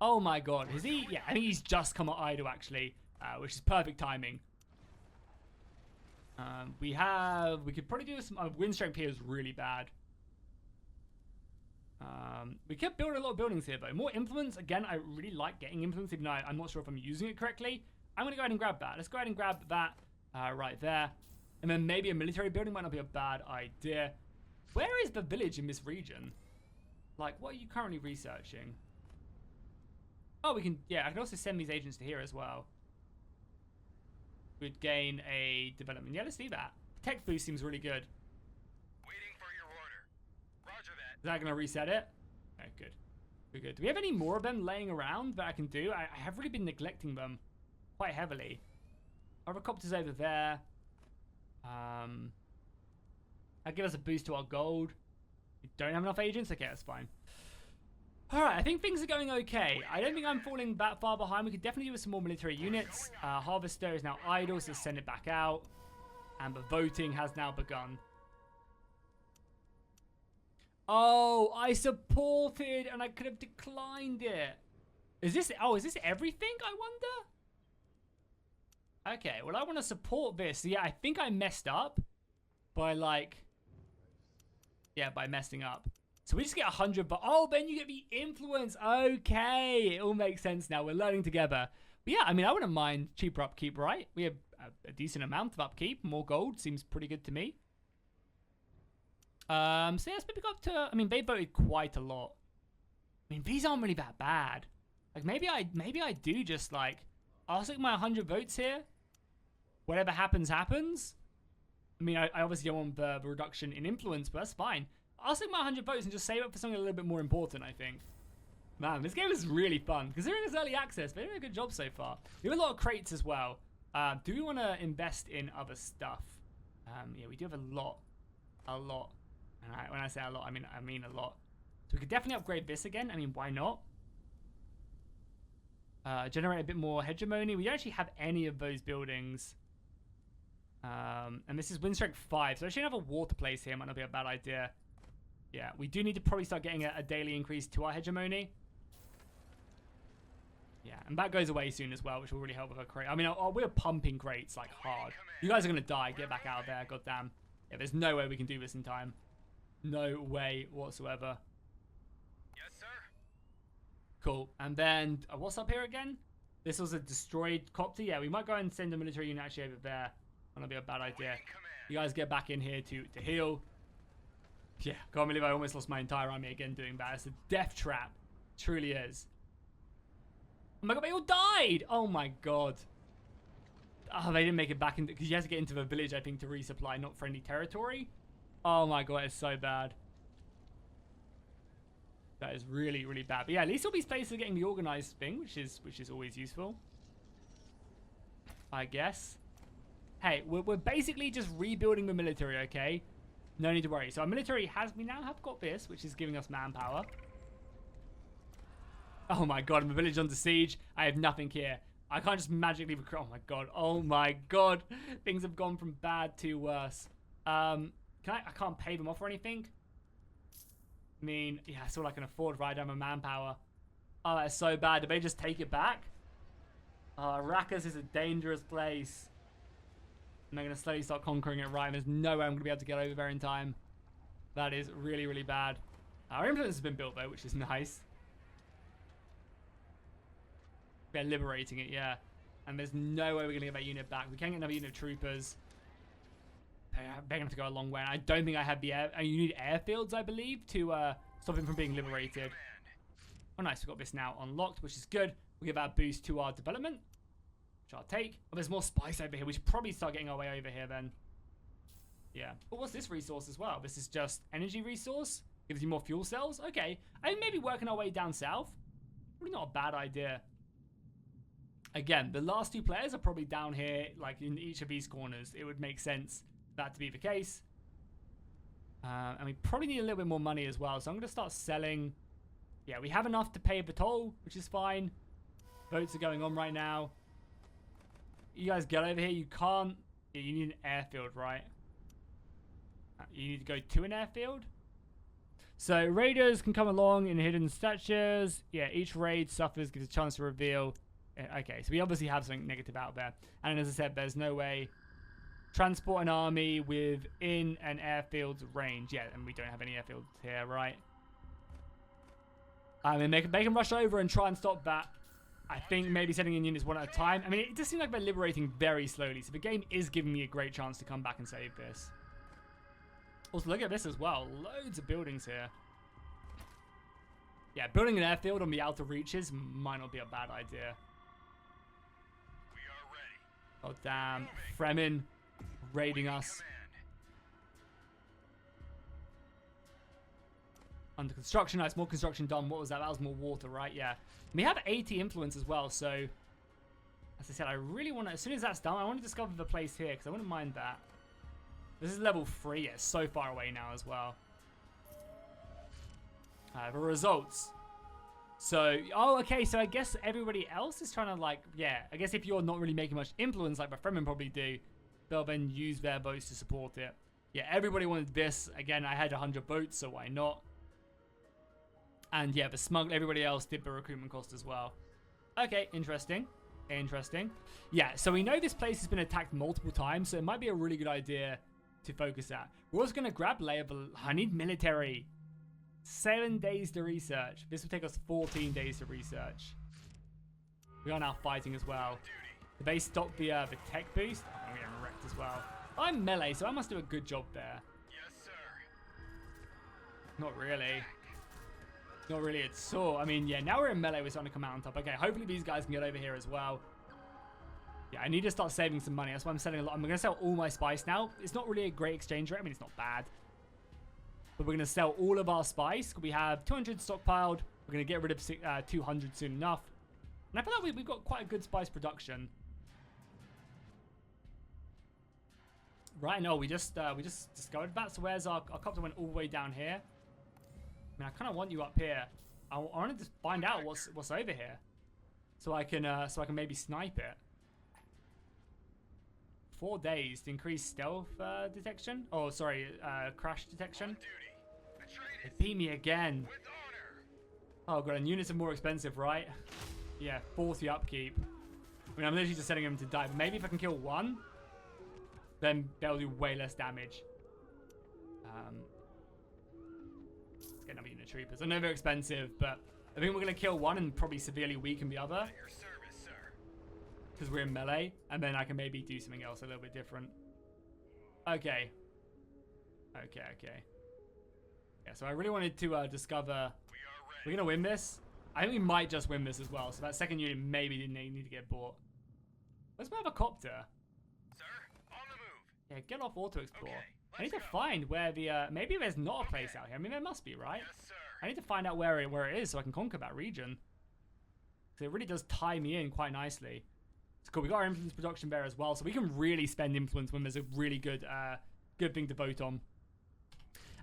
Oh my god. Has he? Yeah, I think he's just come at idle, actually, which is perfect timing. We could probably do some wind strength here is really bad. We kept building a lot of buildings here though. More influence. Again, I really like getting influence, even though I'm not sure if I'm using it correctly. I'm going to go ahead and grab that. Let's go ahead and grab that right there. And then maybe a military building might not be a bad idea. Where is the village in this region? Like, what are you currently researching? Oh, we can, yeah, I can also send these agents to here as well. We'd gain a development. Yeah, let's do that. Tech boost seems really good. Waiting for your order. Roger that. Is that going to reset it? Okay, good. We're good. Do we have any more of them laying around that I can do? I have really been neglecting them quite heavily. Our copters over there. That'll give us a boost to our gold. We don't have enough agents? Okay, that's fine. Alright, I think things are going okay. I don't think I'm falling that far behind. We could definitely do with some more military units. Harvester is now idle, so send it back out. And the voting has now begun. Oh, I supported and I could have declined it. Is this everything, I wonder? Okay, well, I want to support this. So, yeah, I think I messed up by, by messing up. So we just get 100, but oh, then you get the influence. Okay, it all makes sense now. We're learning together. But yeah, I mean, I wouldn't mind cheaper upkeep, right? We have a decent amount of upkeep. More gold seems pretty good to me. So yeah, let's maybe go up to, I mean, they voted quite a lot. I mean, these aren't really that bad. Like, maybe I do just, I'll stick my 100 votes here. Whatever happens, happens. I mean, I obviously don't want the reduction in influence, but that's fine. I'll stick my 100 votes and just save it for something a little bit more important, I think. Man, this game is really fun. Considering it's early access, they're doing a good job so far. We have a lot of crates as well. Do we want to invest in other stuff? Yeah, we do have a lot. A lot. And when I say a lot, I mean a lot. So we could definitely upgrade this again. I mean, why not? Generate a bit more hegemony. We don't actually have any of those buildings. And this is wind strength 5. So actually another water place here might not be a bad idea. Yeah, we do need to probably start getting a daily increase to our hegemony. Yeah, and that goes away soon as well, which will really help with our crate. I mean, we're pumping crates like hard. You guys are going to die. Get back out of there. Goddamn. Yeah, there's no way we can do this in time. No way whatsoever. Yes, sir. Cool. And then, what's up here again? This was a destroyed copter. Yeah, we might go and send a military unit actually over there. That'll be a bad idea. You guys get back in here to heal. Yeah, can't believe I almost lost my entire army again doing that. It's a death trap. It truly is. Oh my god, they all died! Oh my god. Oh, they didn't make it back in because you have to get into the village, I think, to resupply, not friendly territory. Oh my god, it's so bad. That is really, really bad. But yeah, at least all these places are getting the organized thing, which is always useful. I guess. Hey, we're basically just rebuilding the military, okay? No need to worry. So our military we now have got this, which is giving us manpower. Oh my god, I'm a village under siege. I have nothing here. I can't just magically recruit. Oh my god. Oh my god. Things have gone from bad to worse. I can't pay them off or anything. I mean, yeah, that's all I can afford, right? I'm a manpower. Oh, that's so bad. Did they just take it back? Oh, Arrakis is a dangerous place. And they're going to slowly start conquering it, right? There's no way I'm going to be able to get over there in time. That is really, really bad. Our influence has been built, though, which is nice. They're liberating it, yeah. And there's no way we're going to get that unit back. We can't get another unit of troopers. They're going to have to go a long way. And I don't think I have the air... you need airfields, I believe, to stop it from being liberated. Oh, nice. We've got this now unlocked, which is good. We'll give that a boost to our development, which I'll take. Oh, there's more spice over here. We should probably start getting our way over here then. Yeah. But what's this resource as well? This is just energy resource. Gives you more fuel cells. Okay. I think maybe working our way down south. Probably not a bad idea. Again, the last two players are probably down here, like in each of these corners. It would make sense for that to be the case. And we probably need a little bit more money as well. So I'm going to start selling. Yeah, we have enough to pay the toll, which is fine. Votes are going on right now. You guys get over here. You can't. Yeah, you need an airfield, right? You need to go to an airfield. So raiders can come along in hidden statues. Yeah, each raid suffers gives a chance to reveal. Okay, so we obviously have something negative out there. And as I said, there's no way. Transport an army within an airfield's range. Yeah, and we don't have any airfields here, right? I mean, they can rush over and try and stop that. I think maybe sending in units one at a time. I mean, it does seem like they're liberating very slowly. So the game is giving me a great chance to come back and save this. Also, look at this as well. Loads of buildings here. Yeah, building an airfield on the outer reaches might not be a bad idea. We are ready. Oh, damn. Fremen raiding us. Under construction. Nice. More construction done. What was that? That was more water, right? Yeah. We have 80 influence as well, so... As I said, I really want to... As soon as that's done, I want to discover the place here, because I wouldn't mind that. This is level 3. Yeah, it's so far away now as well. The results. So, oh, okay, so I guess everybody else is trying to, like... Yeah, I guess if you're not really making much influence, like the Fremen probably do, they'll then use their votes to support it. Yeah, everybody wanted this. Again, I had 100 votes, so why not? And yeah, the smuggler, everybody else did the recruitment cost as well. Okay, interesting. Interesting. Yeah, so we know this place has been attacked multiple times, so it might be a really good idea to focus at. We're also going to grab layer. I need military. 7 days to research. This will take us 14 days to research. We are now fighting as well. Did they stop the tech boost? I'm getting wrecked as well. I'm melee, so I must do a good job there. Yes, sir. Not really. Not really at all. I mean, yeah, now we're in melee. We're starting to come out on top. Okay, hopefully these guys can get over here as well. Yeah, I need to start saving some money. That's why I'm selling a lot. I'm going to sell all my spice now. It's not really a great exchange rate. I mean, it's not bad. But we're going to sell all of our spice. We have 200 stockpiled. We're going to get rid of 200 soon enough. And I feel like we've got quite a good spice production. Right, no, we just discovered that. So where's our copter went all the way down here. I mean, I kind of want you up here. I wanted to find out what's over here, so I can maybe snipe it. 4 days to increase stealth detection. Oh, sorry, crash detection. They beat me again. Oh god, and units are more expensive, right? Yeah, 40 upkeep. I mean, I'm literally just setting them to die. But maybe if I can kill one, then they'll do way less damage. Let's get another unit of troopers. I know they're expensive, but I think we're going to kill one and probably severely weaken the other. Because we're in melee, and then I can maybe do something else a little bit different. Okay. Okay. Yeah, so I really wanted to discover... We're going to win this. I think we might just win this as well. So that second unit maybe didn't need to get bought. Where's my other copter? Sir, on the move. Yeah, get off auto explore. Okay, I need to go. find where the... maybe there's not a place out here. I mean, there must be, right? Yes, sir. I need to find out where it is so I can conquer that region. Because it really does tie me in quite nicely. It's cool. We got our influence production there as well, so we can really spend influence when there's a really good good thing to vote on.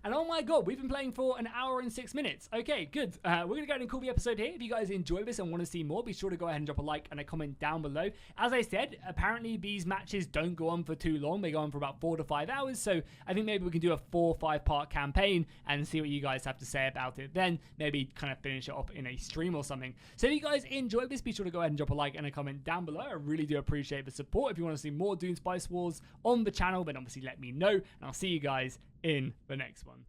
And oh my god, we've been playing for an hour and 6 minutes. Okay, good. We're going to go ahead and call the episode here. If you guys enjoy this and want to see more, be sure to go ahead and drop a like and a comment down below. As I said, apparently these matches don't go on for too long. They go on for about 4 to 5 hours. So I think maybe we can do a 4 or 5 part campaign and see what you guys have to say about it. Then maybe kind of finish it off in a stream or something. So if you guys enjoyed this, be sure to go ahead and drop a like and a comment down below. I really do appreciate the support. If you want to see more Dune Spice Wars on the channel, then obviously let me know. And I'll see you guys in the next one.